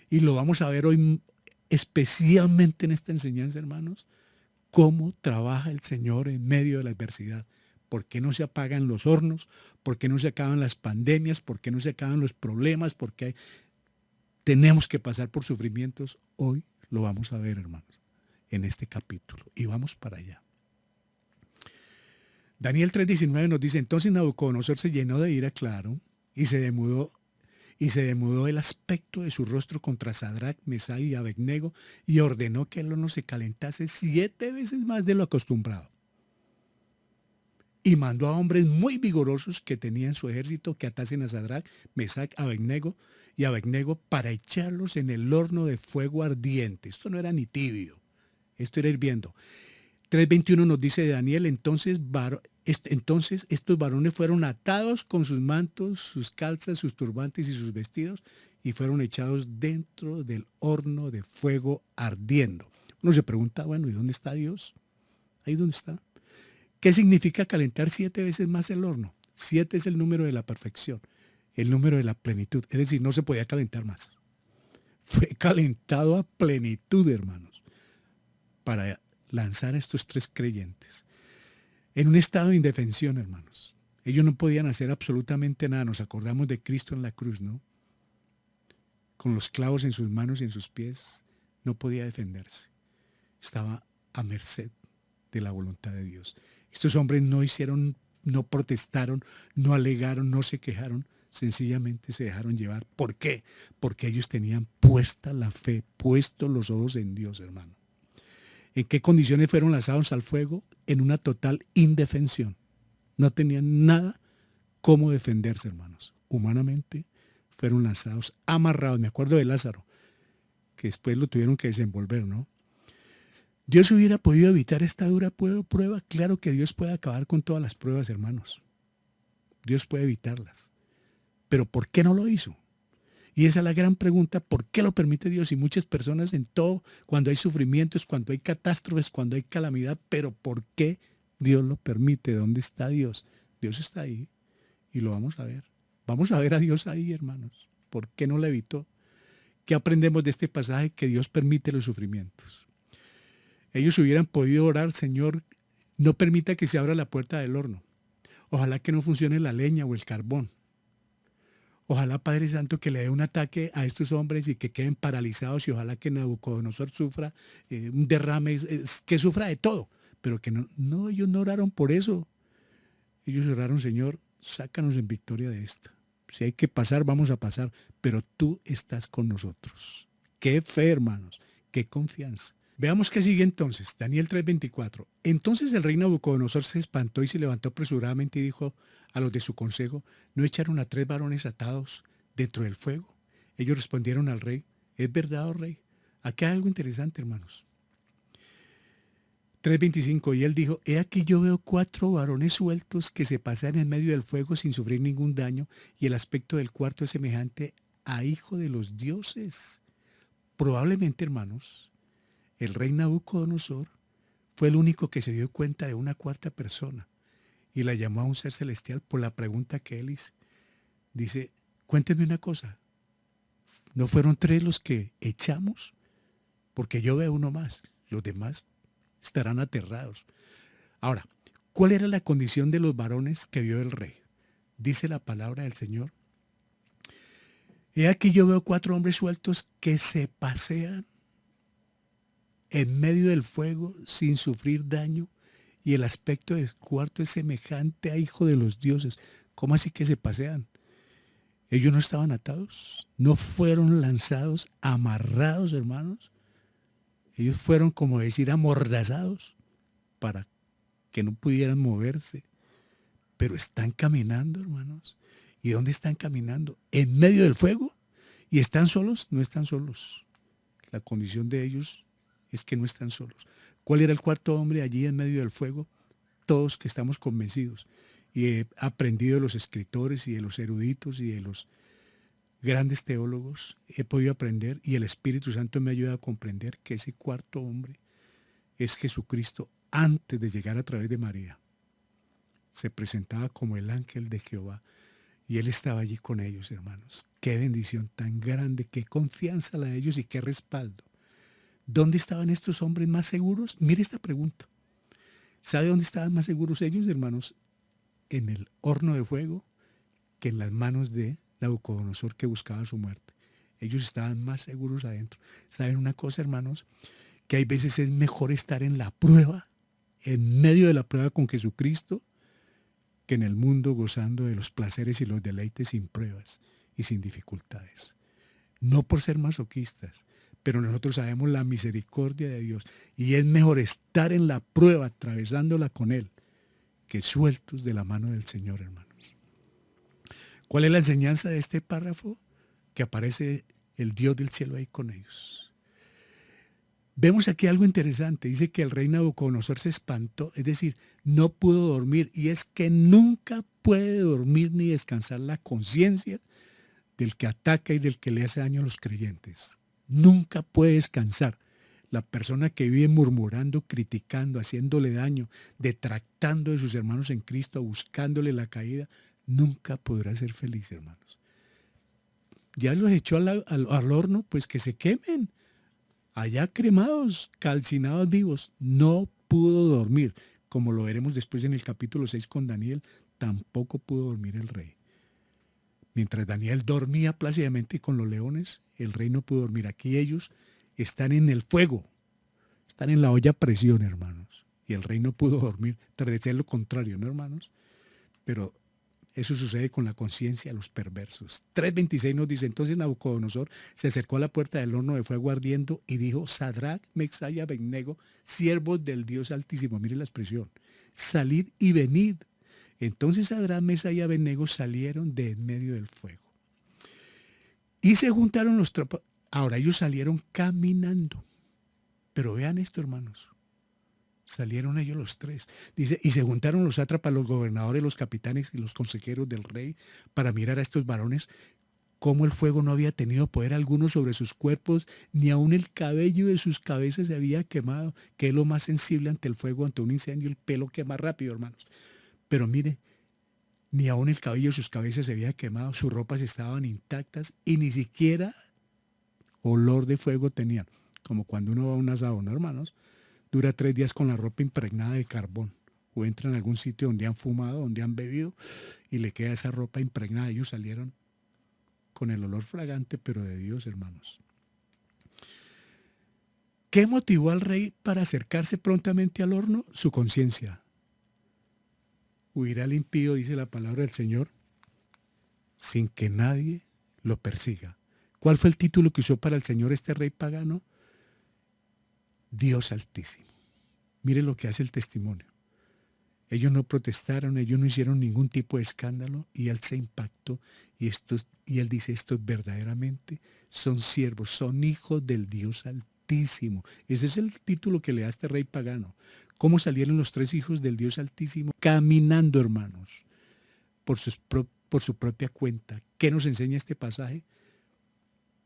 Y lo vamos a ver hoy especialmente en esta enseñanza, hermanos, cómo trabaja el Señor en medio de la adversidad. ¿Por qué no se apagan los hornos? ¿Por qué no se acaban las pandemias? ¿Por qué no se acaban los problemas? ¿Por qué tenemos que pasar por sufrimientos? Hoy lo vamos a ver, hermanos, en este capítulo. Y vamos para allá. Daniel 3:19 nos dice, entonces Nabucodonosor se llenó de ira, claro, y se demudó el aspecto de su rostro contra Sadrach, Mesach y Abednego y ordenó que el horno se calentase 7 veces más de lo acostumbrado. Y mandó a hombres muy vigorosos que tenían su ejército que atasen a Sadrach, Mesach, Abednego para echarlos en el horno de fuego ardiente. Esto no era ni tibio, esto era hirviendo. 3:21 nos dice de Daniel, entonces estos varones fueron atados con sus mantos, sus calzas, sus turbantes y sus vestidos y fueron echados dentro del horno de fuego ardiendo. Uno se pregunta, bueno, ¿y dónde está Dios? Ahí donde está. ¿Qué significa calentar 7 veces más el horno? 7 es el número de la perfección, el número de la plenitud. Es decir, no se podía calentar más. Fue calentado a plenitud, hermanos, para lanzar a estos 3 creyentes en un estado de indefensión, hermanos. Ellos no podían hacer absolutamente nada. Nos acordamos de Cristo en la cruz, ¿no? Con los clavos en sus manos y en sus pies, no podía defenderse. Estaba a merced de la voluntad de Dios. Estos hombres no protestaron, no alegaron, no se quejaron, sencillamente se dejaron llevar. ¿Por qué? Porque ellos tenían puesta la fe, puestos los ojos en Dios, hermano. ¿En qué condiciones fueron lanzados al fuego? En una total indefensión. No tenían nada cómo defenderse, hermanos. Humanamente fueron lanzados, amarrados. Me acuerdo de Lázaro, que después lo tuvieron que desenvolver, ¿no? ¿Dios hubiera podido evitar esta dura prueba? Claro que Dios puede acabar con todas las pruebas, hermanos. Dios puede evitarlas. Pero ¿por qué no lo hizo? Y esa es la gran pregunta, ¿por qué lo permite Dios? Y muchas personas en todo, cuando hay sufrimientos, cuando hay catástrofes, cuando hay calamidad, pero ¿por qué Dios lo permite? ¿Dónde está Dios? Dios está ahí y lo vamos a ver. Vamos a ver a Dios ahí, hermanos. ¿Por qué no lo evitó? ¿Qué aprendemos de este pasaje? Que Dios permite los sufrimientos. Ellos hubieran podido orar, Señor, no permita que se abra la puerta del horno. Ojalá que no funcione la leña o el carbón. Ojalá, Padre Santo, que le dé un ataque a estos hombres y que queden paralizados y ojalá que Nabucodonosor sufra un derrame, que sufra de todo. Pero que no, ellos no oraron por eso. Ellos oraron, Señor, sácanos en victoria de esta. Si hay que pasar, vamos a pasar, pero tú estás con nosotros. Qué fe, hermanos, qué confianza. Veamos qué sigue entonces, Daniel 3:24. Entonces el rey Nabucodonosor se espantó y se levantó apresuradamente y dijo a los de su consejo, ¿no echaron a 3 varones atados dentro del fuego? Ellos respondieron al rey, ¿es verdad, oh rey? Aquí hay algo interesante, hermanos. 3:25, y él dijo, he aquí yo veo 4 varones sueltos que se pasan en medio del fuego sin sufrir ningún daño y el aspecto del cuarto es semejante a hijo de los dioses. Probablemente, hermanos, el rey Nabucodonosor fue el único que se dio cuenta de una cuarta persona y la llamó a un ser celestial por la pregunta que él hizo. Dice, cuéntenme una cosa, ¿No fueron 3 los que echamos? Porque yo veo uno más. Los demás estarán aterrados. Ahora, ¿cuál era la condición de los varones que vio el rey? Dice la palabra del Señor. He aquí yo veo 4 hombres sueltos que se pasean en medio del fuego sin sufrir daño, y el aspecto del cuarto es semejante a hijo de los dioses. ¿Cómo así que se pasean? Ellos no estaban atados, no fueron lanzados, amarrados, hermanos. Ellos fueron, como decir, amordazados para que no pudieran moverse. Pero están caminando, hermanos. ¿Y dónde están caminando? En medio del fuego. ¿Y están solos? No están solos. La condición de ellos es que no están solos. ¿Cuál era el cuarto hombre allí en medio del fuego? Todos que estamos convencidos. Y he aprendido de los escritores y de los eruditos y de los grandes teólogos. He podido aprender y el Espíritu Santo me ayuda a comprender que ese cuarto hombre es Jesucristo antes de llegar a través de María. Se presentaba como el ángel de Jehová y él estaba allí con ellos, hermanos. Qué bendición tan grande, qué confianza la de ellos y qué respaldo. ¿Dónde estaban estos hombres más seguros? Mire esta pregunta. ¿Sabe dónde estaban más seguros ellos, hermanos? En el horno de fuego que en las manos de Nabucodonosor, que buscaba su muerte. Ellos estaban más seguros adentro. ¿Saben una cosa, hermanos? Que hay veces es mejor estar en la prueba, en medio de la prueba con Jesucristo, que en el mundo gozando de los placeres y los deleites sin pruebas y sin dificultades. No por ser masoquistas, pero nosotros sabemos la misericordia de Dios y es mejor estar en la prueba atravesándola con Él que sueltos de la mano del Señor, hermanos. ¿Cuál es la enseñanza de este párrafo? Que aparece el Dios del cielo ahí con ellos. Vemos aquí algo interesante. Dice que el rey Nabucodonosor se espantó, es decir, no pudo dormir. Y es que nunca puede dormir ni descansar la conciencia del que ataca y del que le hace daño a los creyentes. Nunca puede descansar. La persona que vive murmurando, criticando, haciéndole daño, detractando de sus hermanos en Cristo, buscándole la caída, nunca podrá ser feliz, hermanos. Ya los echó al horno, pues que se quemen. Allá cremados, calcinados vivos. No pudo dormir. Como lo veremos después en el capítulo 6 con Daniel, tampoco pudo dormir el rey. Mientras Daniel dormía plácidamente con los leones, el rey no pudo dormir. Aquí ellos están en el fuego, están en la olla a presión, hermanos. Y el rey no pudo dormir, tras de ser lo contrario, ¿no, hermanos? Pero eso sucede con la conciencia de los perversos. 3:26 nos dice, entonces Nabucodonosor se acercó a la puerta del horno de fuego ardiendo y dijo, Sadrach, Mesach y Abednego, siervos del Dios Altísimo. Mire la expresión, salid y venid. Entonces Sadrach, Mesach y Abednego salieron de en medio del fuego. Y se juntaron los tropas. Ahora ellos salieron caminando. Pero vean esto, hermanos. Salieron ellos los 3. Dice, y se juntaron los sátrapas, los gobernadores, los capitanes y los consejeros del rey para mirar a estos varones cómo el fuego no había tenido poder alguno sobre sus cuerpos, ni aun el cabello de sus cabezas se había quemado, que es lo más sensible ante el fuego, ante un incendio, el pelo quema rápido, hermanos. Pero mire, ni aun el cabello de sus cabezas se había quemado, sus ropas estaban intactas y ni siquiera olor de fuego tenían, como cuando uno va a un asado, ¿no, hermanos? Dura 3 días con la ropa impregnada de carbón. O entra en algún sitio donde han fumado, donde han bebido, y le queda esa ropa impregnada. Ellos salieron con el olor fragante, pero de Dios, hermanos. ¿Qué motivó al rey para acercarse prontamente al horno? Su conciencia. Huirá el impío, dice la palabra del Señor, sin que nadie lo persiga. ¿Cuál fue el título que usó para el Señor este rey pagano? Dios Altísimo. Mire lo que hace el testimonio. Ellos no protestaron, ellos no hicieron ningún tipo de escándalo y él se impactó y él dice, estos verdaderamente son siervos, son hijos del Dios Altísimo. Ese es el título que le da este rey pagano. ¿Cómo salieron los 3 hijos del Dios Altísimo? Caminando, hermanos, por su propia cuenta. ¿Qué nos enseña este pasaje?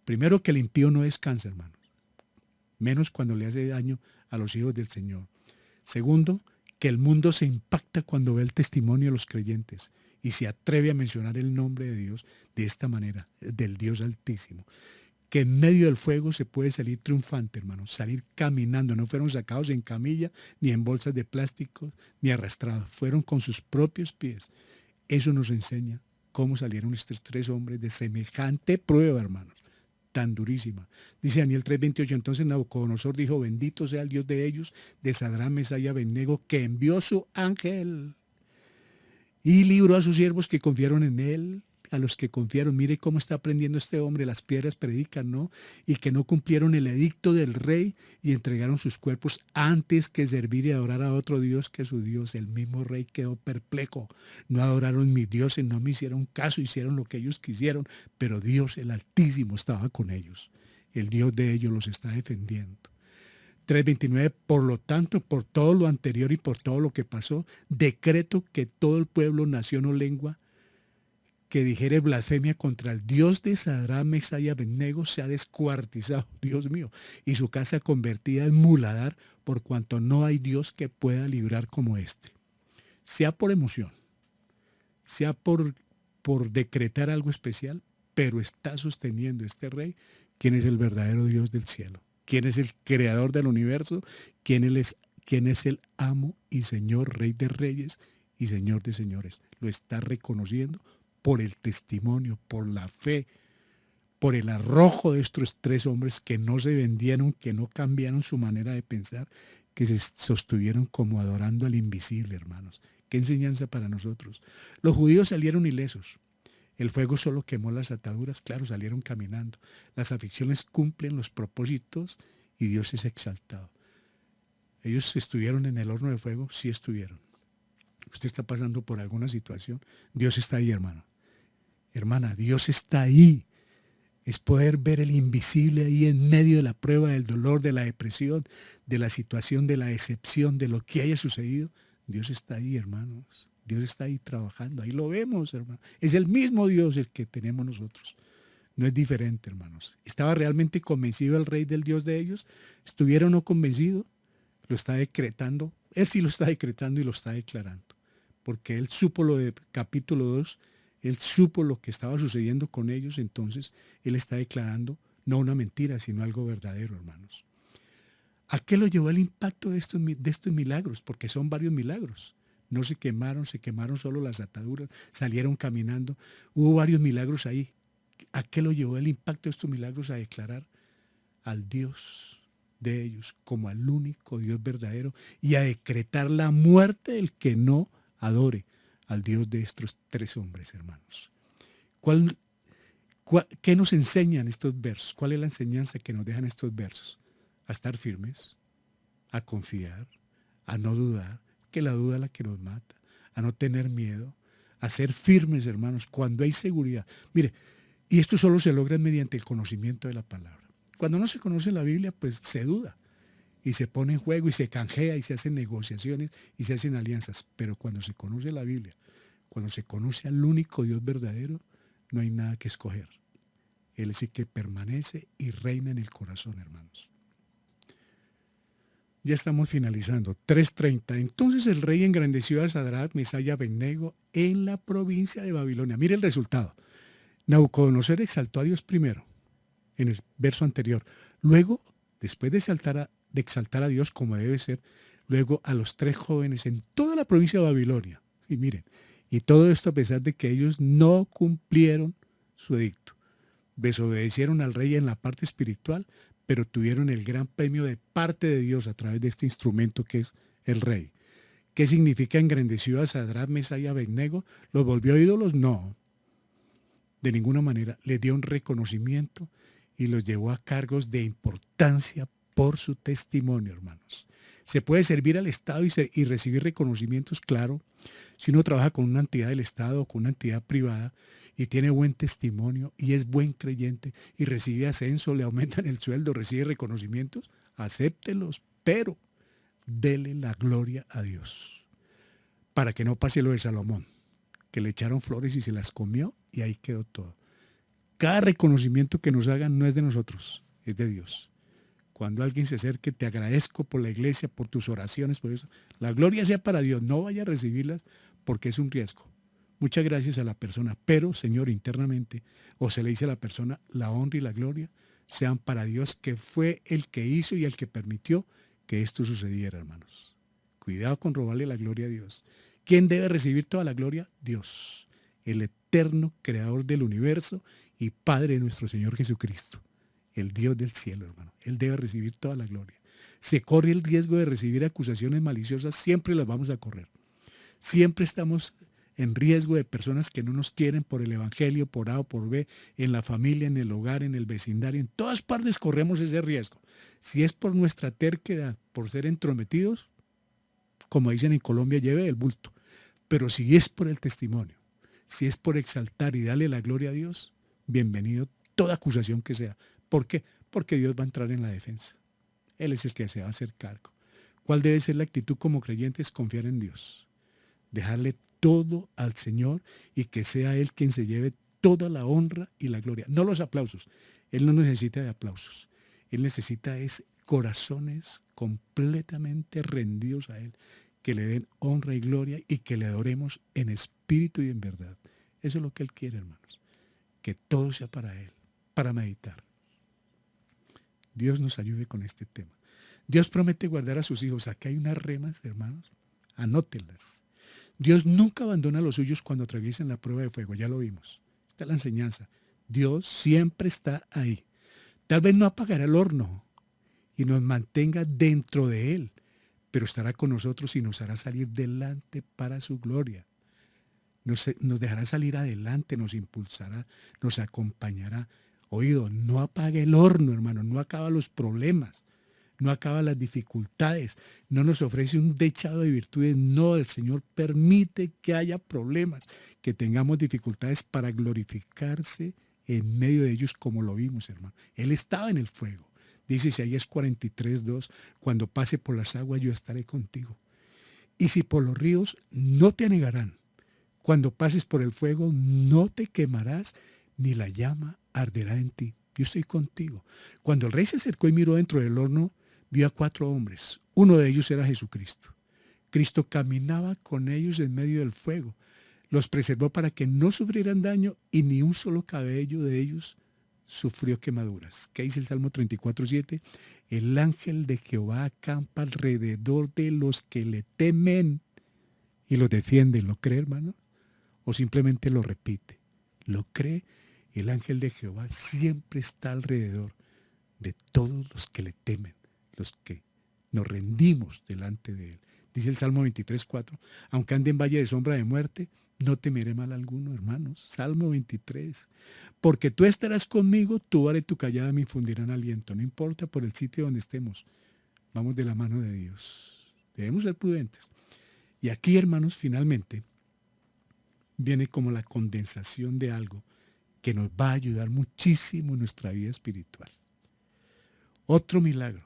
Primero, que el impío no descansa, hermanos. Menos cuando le hace daño a los hijos del Señor. Segundo, que el mundo se impacta cuando ve el testimonio de los creyentes y se atreve a mencionar el nombre de Dios de esta manera, del Dios Altísimo. Que en medio del fuego se puede salir triunfante, hermanos, salir caminando. No fueron sacados en camilla, ni en bolsas de plástico, ni arrastrados. Fueron con sus propios pies. Eso nos enseña cómo salieron estos tres hombres de semejante prueba, hermanos, tan durísima. Dice Daniel 3:28, entonces Nabucodonosor dijo, bendito sea el Dios de ellos, de Sadrach, Mesach y Abednego, que envió su ángel y libró a sus siervos que confiaron en él, a los que confiaron. Mire cómo está aprendiendo este hombre, las piedras predican, ¿no? Y que no cumplieron el edicto del rey y entregaron sus cuerpos antes que servir y adorar a otro Dios que su Dios. El mismo rey quedó perplejo. No adoraron mis dioses, no me hicieron caso, hicieron lo que ellos quisieron, pero Dios, el Altísimo, estaba con ellos. El Dios de ellos los está defendiendo. 3:29, por lo tanto, por todo lo anterior y por todo lo que pasó, decreto que todo el pueblo, nación o lengua que dijere blasfemia contra el Dios de Sadrach, Mesach y Abednego sea descuartizado, Dios mío, y su casa convertida en muladar, por cuanto no hay Dios que pueda librar como este. Sea por emoción, sea por decretar algo especial, pero está sosteniendo este rey quién es el verdadero Dios del cielo, quién es el creador del universo, quién es el amo y Señor, Rey de reyes y Señor de señores. Lo está reconociendo por el testimonio, por la fe, por el arrojo de estos tres hombres que no se vendieron, que no cambiaron su manera de pensar, que se sostuvieron como adorando al invisible, hermanos. Qué enseñanza para nosotros. Los judíos salieron ilesos. El fuego solo quemó las ataduras, claro, salieron caminando. Las aflicciones cumplen los propósitos y Dios es exaltado. Ellos estuvieron en el horno de fuego, sí estuvieron. Usted está pasando por alguna situación, Dios está ahí, hermano. Hermana, Dios está ahí. Es poder ver el invisible ahí en medio de la prueba, del dolor, de la depresión, de la situación, de la decepción, de lo que haya sucedido. Dios está ahí, hermanos. Dios está ahí trabajando. Ahí lo vemos, hermano. Es el mismo Dios el que tenemos nosotros. No es diferente, hermanos. ¿Estaba realmente convencido el rey del Dios de ellos? ¿Estuviera o no convencido? Lo está decretando. Él sí lo está decretando y lo está declarando. Porque él supo lo de capítulo 2, él supo lo que estaba sucediendo con ellos, entonces él está declarando no una mentira, sino algo verdadero, hermanos. ¿A qué lo llevó el impacto de estos milagros? Porque son varios milagros. No se quemaron solo las ataduras, salieron caminando. Hubo varios milagros ahí. ¿A qué lo llevó el impacto de estos milagros? A declarar al Dios de ellos como al único Dios verdadero y a decretar la muerte del que no adore al Dios de estos tres hombres, hermanos. ¿Qué nos enseñan estos versos? ¿Cuál es la enseñanza que nos dejan estos versos? A estar firmes, a confiar, a no dudar, que la duda es la que nos mata, a no tener miedo, a ser firmes, hermanos, cuando hay seguridad. Mire, y esto solo se logra mediante el conocimiento de la palabra. Cuando no se conoce la Biblia, pues se duda y se pone en juego y se canjea y se hacen negociaciones y se hacen alianzas. Pero cuando se conoce la Biblia, cuando se conoce al único Dios verdadero, no hay nada que escoger. Él es el que permanece y reina en el corazón, hermanos. Ya estamos finalizando. 3:30. Entonces el rey engrandeció a Sadrach, Mesach y Abednego en la provincia de Babilonia. Mire el resultado. Nabucodonosor exaltó a Dios primero, en el verso anterior. Luego, después de exaltar a Dios como debe ser, luego a los tres jóvenes en toda la provincia de Babilonia. Y miren, y todo esto a pesar de que ellos no cumplieron su edicto. Desobedecieron al rey en la parte espiritual, pero tuvieron el gran premio de parte de Dios a través de este instrumento que es el rey. ¿Qué significa engrandeció a Sadrach, Mesach y Abednego? ¿Los volvió ídolos? No, de ninguna manera. Les dio un reconocimiento y los llevó a cargos de importancia por su testimonio, hermanos. Se puede servir al Estado y recibir reconocimientos, claro, si uno trabaja con una entidad del Estado o con una entidad privada y tiene buen testimonio y es buen creyente y recibe ascenso, le aumentan el sueldo, recibe reconocimientos, acéptelos, pero dele la gloria a Dios. Para que no pase lo de Salomón, que le echaron flores y se las comió y ahí quedó todo. Cada reconocimiento que nos hagan no es de nosotros, es de Dios. Cuando alguien se acerque, te agradezco por la iglesia, por tus oraciones, por eso. La gloria sea para Dios, no vaya a recibirlas porque es un riesgo. Muchas gracias a la persona, pero Señor, internamente, o se le dice a la persona, la honra y la gloria sean para Dios, que fue el que hizo y el que permitió que esto sucediera, hermanos. Cuidado con robarle la gloria a Dios. ¿Quién debe recibir toda la gloria? Dios, el eterno creador del universo y Padre de nuestro Señor Jesucristo, el Dios del cielo, hermano. Él debe recibir toda la gloria. Se corre el riesgo de recibir acusaciones maliciosas, siempre las vamos a correr. Siempre estamos en riesgo de personas que no nos quieren por el evangelio, por A o por B, en la familia, en el hogar, en el vecindario, en todas partes corremos ese riesgo. Si es por nuestra terquedad, por ser entrometidos, como dicen en Colombia, lleve el bulto. Pero si es por el testimonio, si es por exaltar y darle la gloria a Dios, bienvenido toda acusación que sea. ¿Por qué? Porque Dios va a entrar en la defensa. Él es el que se va a hacer cargo. ¿Cuál debe ser la actitud como creyentes? Confiar en Dios. Dejarle todo al Señor y que sea Él quien se lleve toda la honra y la gloria. No los aplausos. Él no necesita de aplausos. Él necesita es corazones completamente rendidos a Él, que le den honra y gloria y que le adoremos en espíritu y en verdad. Eso es lo que Él quiere, hermanos. Que todo sea para Él, para meditar. Dios nos ayude con este tema. Dios promete guardar a sus hijos. Aquí hay unas remas, hermanos. Anótenlas. Dios nunca abandona a los suyos cuando atraviesan la prueba de fuego. Ya lo vimos. Esta es la enseñanza. Dios siempre está ahí. Tal vez no apagará el horno y nos mantenga dentro de él, pero estará con nosotros y nos hará salir delante para su gloria. Nos dejará salir adelante, nos impulsará, nos acompañará. Oído, no apague el horno, hermano, no acaba los problemas, no acaba las dificultades, no nos ofrece un dechado de virtudes. No, el Señor permite que haya problemas, que tengamos dificultades para glorificarse en medio de ellos, como lo vimos, hermano. Él estaba en el fuego. Dice Isaías 43:2, cuando pase por las aguas yo estaré contigo. Y si por los ríos, no te anegarán. Cuando pases por el fuego, no te quemarás, ni la llama arderá en ti. Yo estoy contigo. Cuando el rey se acercó y miró dentro del horno, vio a 4 hombres. Uno de ellos era Jesucristo. Cristo caminaba con ellos en medio del fuego. Los preservó para que no sufrieran daño y ni un solo cabello de ellos sufrió quemaduras. ¿Qué dice el Salmo 34:7? El ángel de Jehová acampa alrededor de los que le temen y los defiende. ¿Lo cree, hermano? ¿O simplemente lo repite? ¿Lo cree? El ángel de Jehová siempre está alrededor de todos los que le temen, los que nos rendimos delante de él. Dice el Salmo 23:4, aunque ande en valle de sombra de muerte, no temeré mal alguno, hermanos. Salmo 23, porque tú estarás conmigo, tu vara y tu callada me infundirán aliento. No importa por el sitio donde estemos, vamos de la mano de Dios. Debemos ser prudentes. Y aquí, hermanos, finalmente, viene como la condensación de algo que nos va a ayudar muchísimo en nuestra vida espiritual. Otro milagro.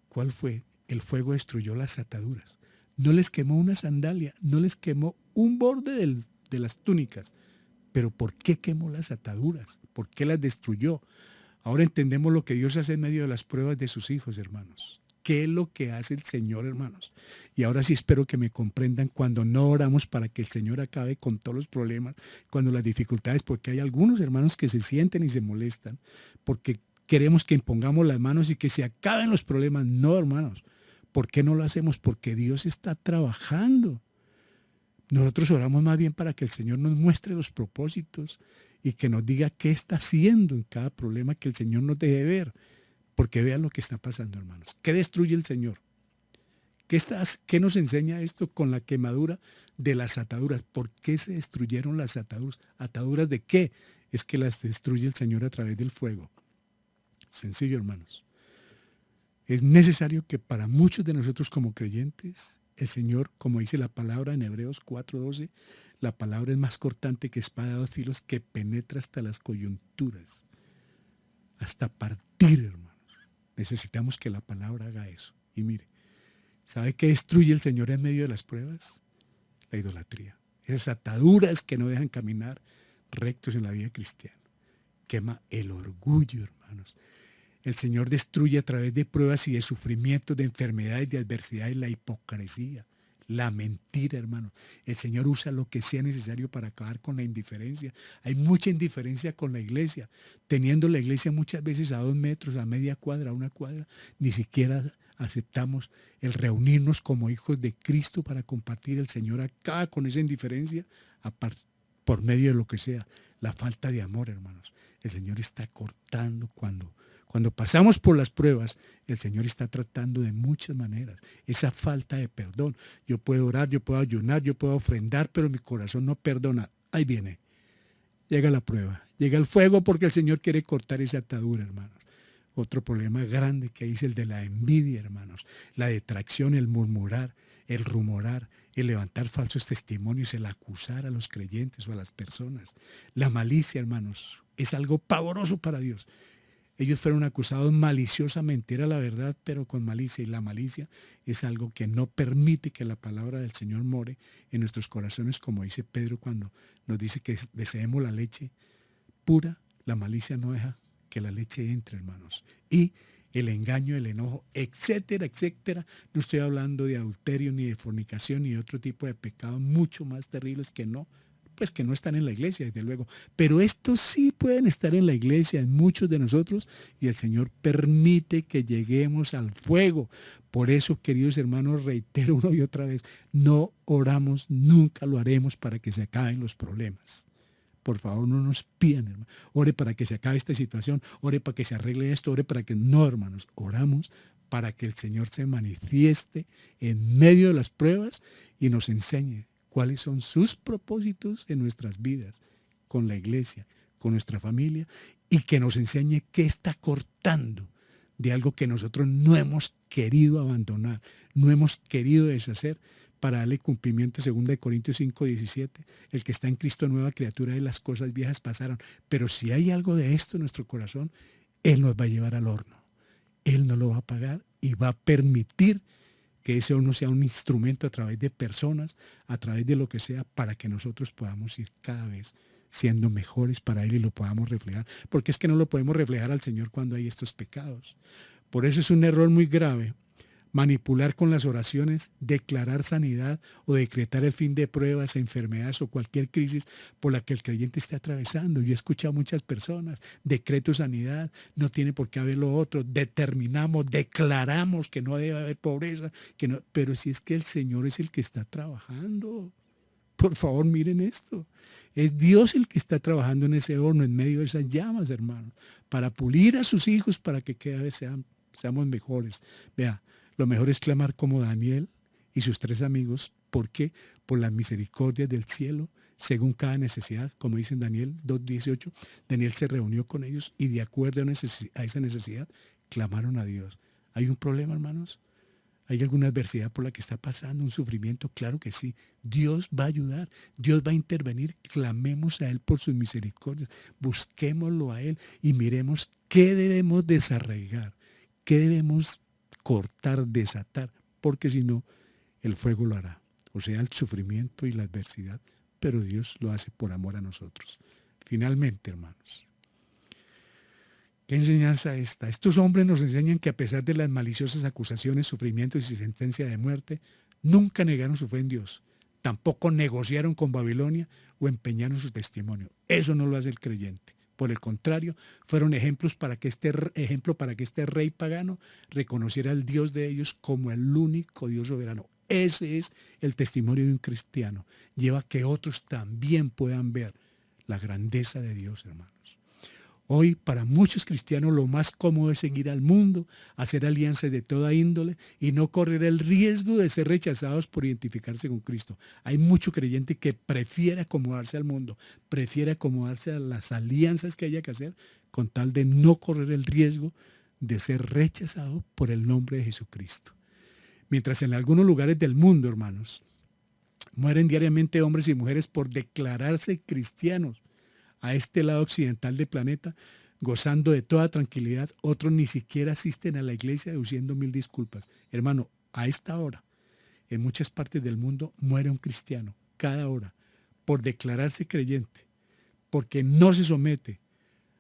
¿Cuál fue? El fuego destruyó las ataduras. No les quemó una sandalia, no les quemó un borde de las túnicas. Pero ¿por qué quemó las ataduras? ¿Por qué las destruyó? Ahora entendemos lo que Dios hace en medio de las pruebas de sus hijos, hermanos. ¿Qué es lo que hace el Señor, hermanos? Y ahora sí espero que me comprendan cuando no oramos para que el Señor acabe con todos los problemas, cuando las dificultades, porque hay algunos hermanos que se sienten y se molestan, porque queremos que impongamos las manos y que se acaben los problemas. No, hermanos. ¿Por qué no lo hacemos? Porque Dios está trabajando. Nosotros oramos más bien para que el Señor nos muestre los propósitos y que nos diga qué está haciendo en cada problema que el Señor nos deje ver. Porque vean lo que está pasando, hermanos. ¿Qué destruye el Señor? ¿Qué nos enseña esto con la quemadura de las ataduras? ¿Por qué se destruyeron las ataduras? ¿Ataduras de qué? Es que las destruye el Señor a través del fuego. Sencillo, hermanos. Es necesario que para muchos de nosotros como creyentes, el Señor, como dice la palabra en Hebreos 4:12, la palabra es más cortante que espada de 2 filos, que penetra hasta las coyunturas, hasta partir, hermanos. Necesitamos que la palabra haga eso. Y mire, ¿sabe qué destruye el Señor en medio de las pruebas? La idolatría. Esas ataduras que no dejan caminar rectos en la vida cristiana. Quema el orgullo, hermanos. El Señor destruye a través de pruebas y de sufrimientos, de enfermedades, de adversidades, la hipocresía, la mentira, hermano. El Señor usa lo que sea necesario para acabar con la indiferencia. Hay mucha indiferencia con la iglesia, teniendo la iglesia muchas veces a 2 metros, a media cuadra, a una cuadra. Ni siquiera aceptamos el reunirnos como hijos de Cristo para compartir. El Señor acaba con esa indiferencia por medio de lo que sea. La falta de amor, hermanos. El Señor está cortando cuando pasamos por las pruebas, el Señor está tratando de muchas maneras. Esa falta de perdón. Yo puedo orar, yo puedo ayunar, yo puedo ofrendar, pero mi corazón no perdona. Ahí viene. Llega la prueba. Llega el fuego porque el Señor quiere cortar esa atadura, hermanos. Otro problema grande que hay es el de la envidia, hermanos. La detracción, el murmurar, el rumorar, el levantar falsos testimonios, el acusar a los creyentes o a las personas. La malicia, hermanos, es algo pavoroso para Dios. Ellos fueron acusados maliciosamente, era la verdad, pero con malicia. Y la malicia es algo que no permite que la palabra del Señor more en nuestros corazones, como dice Pedro cuando nos dice que deseemos la leche pura. La malicia no deja que la leche entre, hermanos. Y el engaño, el enojo, etcétera, etcétera. No estoy hablando de adulterio, ni de fornicación, ni de otro tipo de pecados mucho más terribles que no están en la iglesia, desde luego. Pero estos sí pueden estar en la iglesia, en muchos de nosotros, y el Señor permite que lleguemos al fuego. Por eso, queridos hermanos, reitero una y otra vez, no oramos, nunca lo haremos para que se acaben los problemas. Por favor, no nos pidan, hermano. Ore para que se acabe esta situación, ore para que se arregle esto, ore para que... No, hermanos, oramos para que el Señor se manifieste en medio de las pruebas y nos enseñe cuáles son sus propósitos en nuestras vidas, con la iglesia, con nuestra familia, y que nos enseñe qué está cortando de algo que nosotros no hemos querido abandonar, no hemos querido deshacer, para darle cumplimiento a 2 Corintios 5:17. El que está en Cristo, nueva criatura, de las cosas viejas pasaron. Pero si hay algo de esto en nuestro corazón, Él nos va a llevar al horno. Él nos lo va a pagar y va a permitir que ese horno sea un instrumento a través de personas, a través de lo que sea, para que nosotros podamos ir cada vez siendo mejores para Él y lo podamos reflejar. Porque es que no lo podemos reflejar al Señor cuando hay estos pecados. Por eso es un error muy grave manipular con las oraciones, declarar sanidad o decretar el fin de pruebas, enfermedades o cualquier crisis por la que el creyente esté atravesando. Yo he escuchado a muchas personas, decreto sanidad, no tiene por qué haber lo otro, determinamos, declaramos que no debe haber pobreza, que no, pero si es que el Señor es el que está trabajando. Por favor, miren esto. Es Dios el que está trabajando en ese horno, en medio de esas llamas, hermanos, para pulir a sus hijos, para que cada vez seamos mejores. Vea, lo mejor es clamar como Daniel y sus 3 amigos. ¿Por qué? Por las misericordias del cielo, según cada necesidad. Como dice en Daniel 2:18, Daniel se reunió con ellos y de acuerdo a esa necesidad, clamaron a Dios. ¿Hay un problema, hermanos? ¿Hay alguna adversidad por la que está pasando? ¿Un sufrimiento? Claro que sí. Dios va a ayudar. Dios va a intervenir. Clamemos a Él por sus misericordias. Busquémoslo a Él y miremos qué debemos desarraigar, qué debemos cortar, desatar, porque si no, el fuego lo hará. O sea, el sufrimiento y la adversidad, pero Dios lo hace por amor a nosotros. Finalmente, hermanos, ¿qué enseñanza esta? Estos hombres nos enseñan que a pesar de las maliciosas acusaciones, sufrimientos y sentencia de muerte, nunca negaron su fe en Dios. Tampoco negociaron con Babilonia o empeñaron su testimonio. Eso no lo hace el creyente. Por el contrario, fueron ejemplo para que este rey pagano reconociera al Dios de ellos como el único Dios soberano. Ese es el testimonio de un cristiano. Lleva a que otros también puedan ver la grandeza de Dios, hermanos. Hoy, para muchos cristianos, lo más cómodo es seguir al mundo, hacer alianzas de toda índole y no correr el riesgo de ser rechazados por identificarse con Cristo. Hay mucho creyente que prefiere acomodarse al mundo, prefiere acomodarse a las alianzas que haya que hacer, con tal de no correr el riesgo de ser rechazado por el nombre de Jesucristo. Mientras en algunos lugares del mundo, hermanos, mueren diariamente hombres y mujeres por declararse cristianos, a este lado occidental del planeta, gozando de toda tranquilidad, otros ni siquiera asisten a la iglesia deduciendo 1000 disculpas. Hermano, a esta hora, en muchas partes del mundo, muere un cristiano, cada hora, por declararse creyente, porque no se somete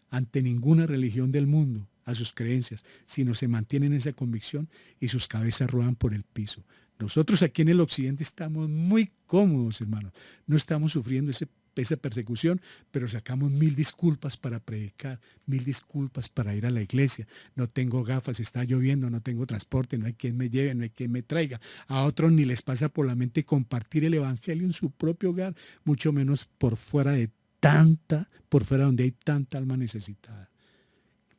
ante ninguna religión del mundo, a sus creencias, sino se mantienen en esa convicción y sus cabezas rodan por el piso. Nosotros aquí en el occidente estamos muy cómodos, hermanos. No estamos sufriendo esa persecución, pero sacamos 1000 disculpas para predicar, 1000 disculpas para ir a la iglesia. No tengo gafas, está lloviendo, no tengo transporte, no hay quien me lleve, no hay quien me traiga. A otros ni les pasa por la mente compartir el evangelio en su propio hogar, mucho menos por fuera donde hay tanta alma necesitada.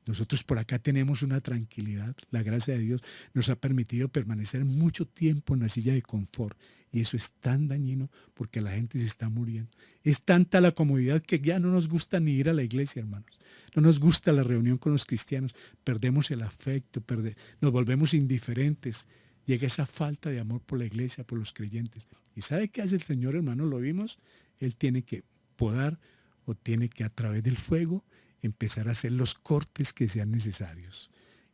Nosotros por acá tenemos una tranquilidad. La gracia de Dios nos ha permitido permanecer mucho tiempo en la silla de confort. Y eso es tan dañino porque la gente se está muriendo. Es tanta la comodidad que ya no nos gusta ni ir a la iglesia, hermanos. No nos gusta la reunión con los cristianos. Perdemos el afecto, nos volvemos indiferentes. Llega esa falta de amor por la iglesia, por los creyentes. ¿Y sabe qué hace el Señor, hermano? Lo vimos. Él tiene que podar o tiene que a través del fuego empezar a hacer los cortes que sean necesarios.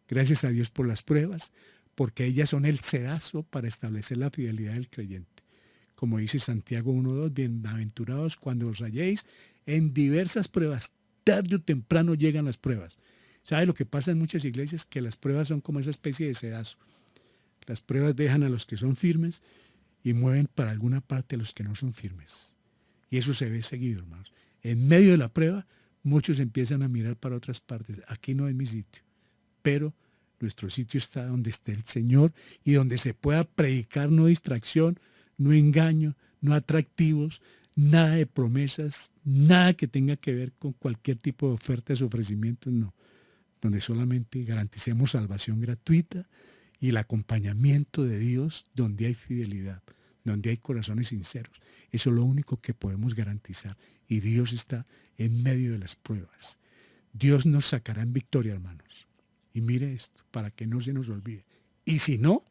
Gracias a Dios por las pruebas, porque ellas son el sedazo para establecer la fidelidad del creyente. Como dice Santiago 1:2, bienaventurados cuando os halléis en diversas pruebas, tarde o temprano llegan las pruebas. ¿Sabe lo que pasa en muchas iglesias? Que las pruebas son como esa especie de sedazo. Las pruebas dejan a los que son firmes y mueven para alguna parte a los que no son firmes. Y eso se ve seguido, hermanos. En medio de la prueba, muchos empiezan a mirar para otras partes. Aquí no es mi sitio, pero nuestro sitio está donde esté el Señor y donde se pueda predicar, no distracción, no engaño, no atractivos, nada de promesas, nada que tenga que ver con cualquier tipo de ofertas o ofrecimientos, no. Donde solamente garanticemos salvación gratuita y el acompañamiento de Dios, donde hay fidelidad, donde hay corazones sinceros. Eso es lo único que podemos garantizar. Y Dios está en medio de las pruebas. Dios nos sacará en victoria, hermanos. Y mire esto, para que no se nos olvide. Y si no,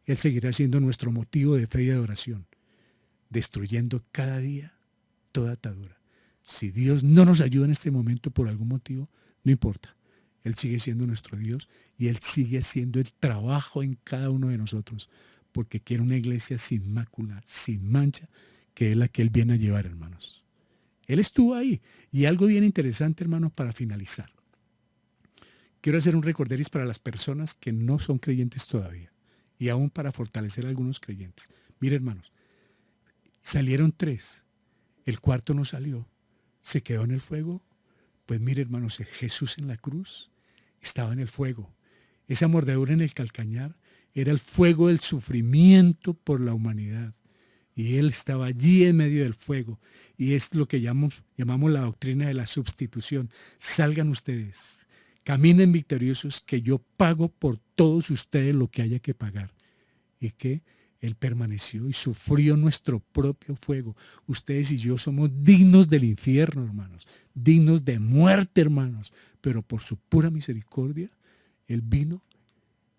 Él seguirá siendo nuestro motivo de fe y adoración, destruyendo cada día toda atadura. Si Dios no nos ayuda en este momento por algún motivo, no importa. Él sigue siendo nuestro Dios y Él sigue haciendo el trabajo en cada uno de nosotros, porque quiere una iglesia sin mácula, sin mancha, que es la que Él viene a llevar, hermanos. Él estuvo ahí. Y algo bien interesante, hermanos, para finalizar. Quiero hacer un recorderis para las personas que no son creyentes todavía y aún para fortalecer a algunos creyentes. Mire, hermanos, salieron 3. El cuarto no salió. Se quedó en el fuego. Pues mire, hermanos, Jesús en la cruz estaba en el fuego. Esa mordedura en el calcañar era el fuego del sufrimiento por la humanidad. Y Él estaba allí en medio del fuego. Y es lo que llamamos la doctrina de la sustitución. Salgan ustedes, caminen victoriosos, que yo pago por todos ustedes lo que haya que pagar. Y que Él permaneció y sufrió nuestro propio fuego. Ustedes y yo somos dignos del infierno, hermanos. Dignos de muerte, hermanos. Pero por su pura misericordia, Él vino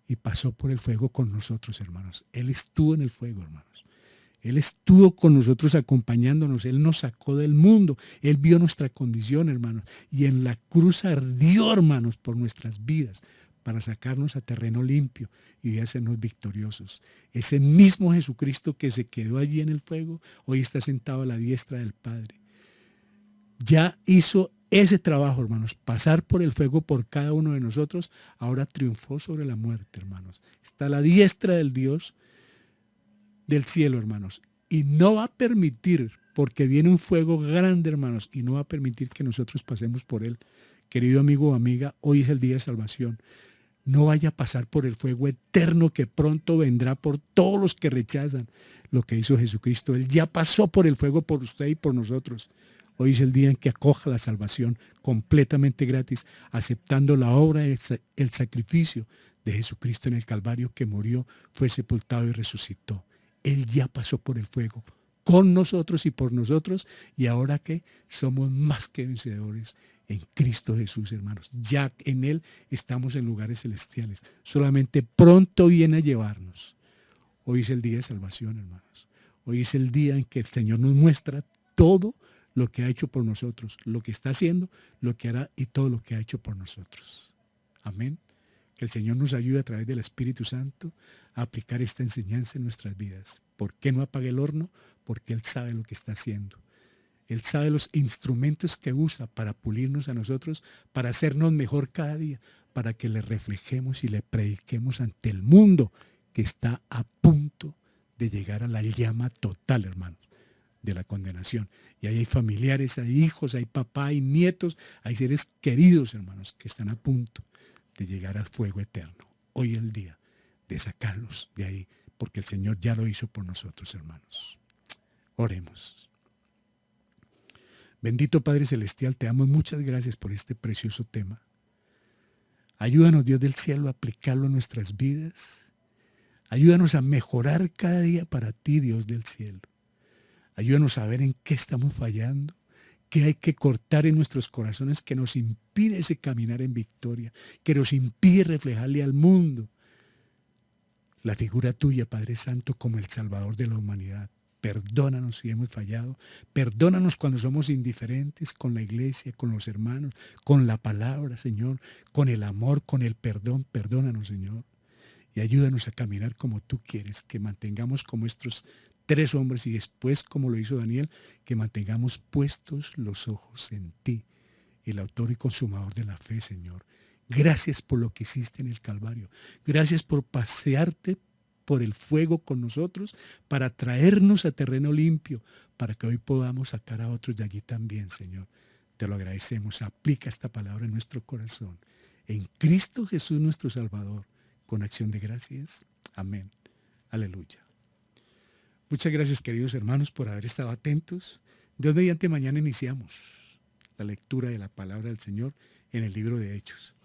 y pasó por el fuego con nosotros, hermanos. Él estuvo en el fuego, hermanos. Él estuvo con nosotros acompañándonos. Él nos sacó del mundo. Él vio nuestra condición, hermanos. Y en la cruz ardió, hermanos, por nuestras vidas, para sacarnos a terreno limpio y de hacernos victoriosos. Ese mismo Jesucristo que se quedó allí en el fuego, hoy está sentado a la diestra del Padre. Ya hizo ese trabajo, hermanos, pasar por el fuego por cada uno de nosotros. Ahora triunfó sobre la muerte, hermanos. Está a la diestra del Dios del cielo, hermanos, y no va a permitir, porque viene un fuego grande, hermanos, y no va a permitir que nosotros pasemos por él. Querido amigo o amiga, hoy es el día de salvación. No vaya a pasar por el fuego eterno que pronto vendrá por todos los que rechazan lo que hizo Jesucristo. Él ya pasó por el fuego por usted y por nosotros. Hoy es el día en que acoja la salvación completamente gratis, aceptando la obra, el sacrificio de Jesucristo en el Calvario, que murió, fue sepultado y resucitó. Él ya pasó por el fuego con nosotros y por nosotros, y ahora que somos más que vencedores en Cristo Jesús, hermanos. Ya en Él estamos en lugares celestiales. Solamente pronto viene a llevarnos. Hoy es el día de salvación, hermanos. Hoy es el día en que el Señor nos muestra todo lo que ha hecho por nosotros, lo que está haciendo, lo que hará y todo lo que ha hecho por nosotros. Amén. Que el Señor nos ayude a través del Espíritu Santo a aplicar esta enseñanza en nuestras vidas. ¿Por qué no apague el horno? Porque Él sabe lo que está haciendo. Él sabe los instrumentos que usa para pulirnos a nosotros, para hacernos mejor cada día, para que le reflejemos y le prediquemos ante el mundo que está a punto de llegar a la llama total, hermanos, de la condenación. Y ahí hay familiares, hay hijos, hay papá, hay nietos, hay seres queridos, hermanos, que están a punto de llegar al fuego eterno. Hoy es el día de sacarlos de ahí, porque el Señor ya lo hizo por nosotros, hermanos. Oremos. Bendito Padre Celestial, te damos muchas gracias por este precioso tema. Ayúdanos, Dios del cielo, a aplicarlo en nuestras vidas. Ayúdanos a mejorar cada día para ti, Dios del cielo. Ayúdanos a ver en qué estamos fallando, qué hay que cortar en nuestros corazones que nos impide ese caminar en victoria, que nos impide reflejarle al mundo la figura tuya, Padre Santo, como el Salvador de la humanidad. Perdónanos si hemos fallado. Perdónanos cuando somos indiferentes con la iglesia, con los hermanos, con la palabra, Señor, con el amor, con el perdón. Perdónanos, Señor. Y ayúdanos a caminar como tú quieres, que mantengamos como estos 3 hombres y después, como lo hizo Daniel, que mantengamos puestos los ojos en ti, el autor y consumador de la fe, Señor. Gracias por lo que hiciste en el Calvario. Gracias por pasearte por el fuego con nosotros para traernos a terreno limpio, para que hoy podamos sacar a otros de allí también, Señor. Te lo agradecemos. Aplica esta palabra en nuestro corazón. En Cristo Jesús nuestro Salvador, con acción de gracias. Amén. Aleluya. Muchas gracias, queridos hermanos, por haber estado atentos. Dios mediante, mañana iniciamos la lectura de la palabra del Señor en el libro de Hechos.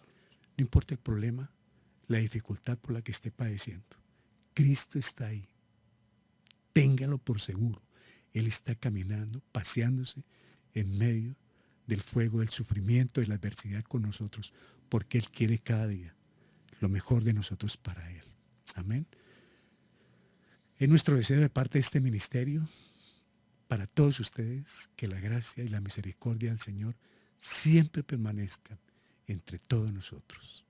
No importa el problema, la dificultad por la que esté padeciendo. Cristo está ahí. Téngalo por seguro. Él está caminando, paseándose en medio del fuego, del sufrimiento, de la adversidad con nosotros, porque Él quiere cada día lo mejor de nosotros para Él. Amén. Es nuestro deseo de parte de este ministerio, para todos ustedes, que la gracia y la misericordia del Señor siempre permanezcan entre todos nosotros.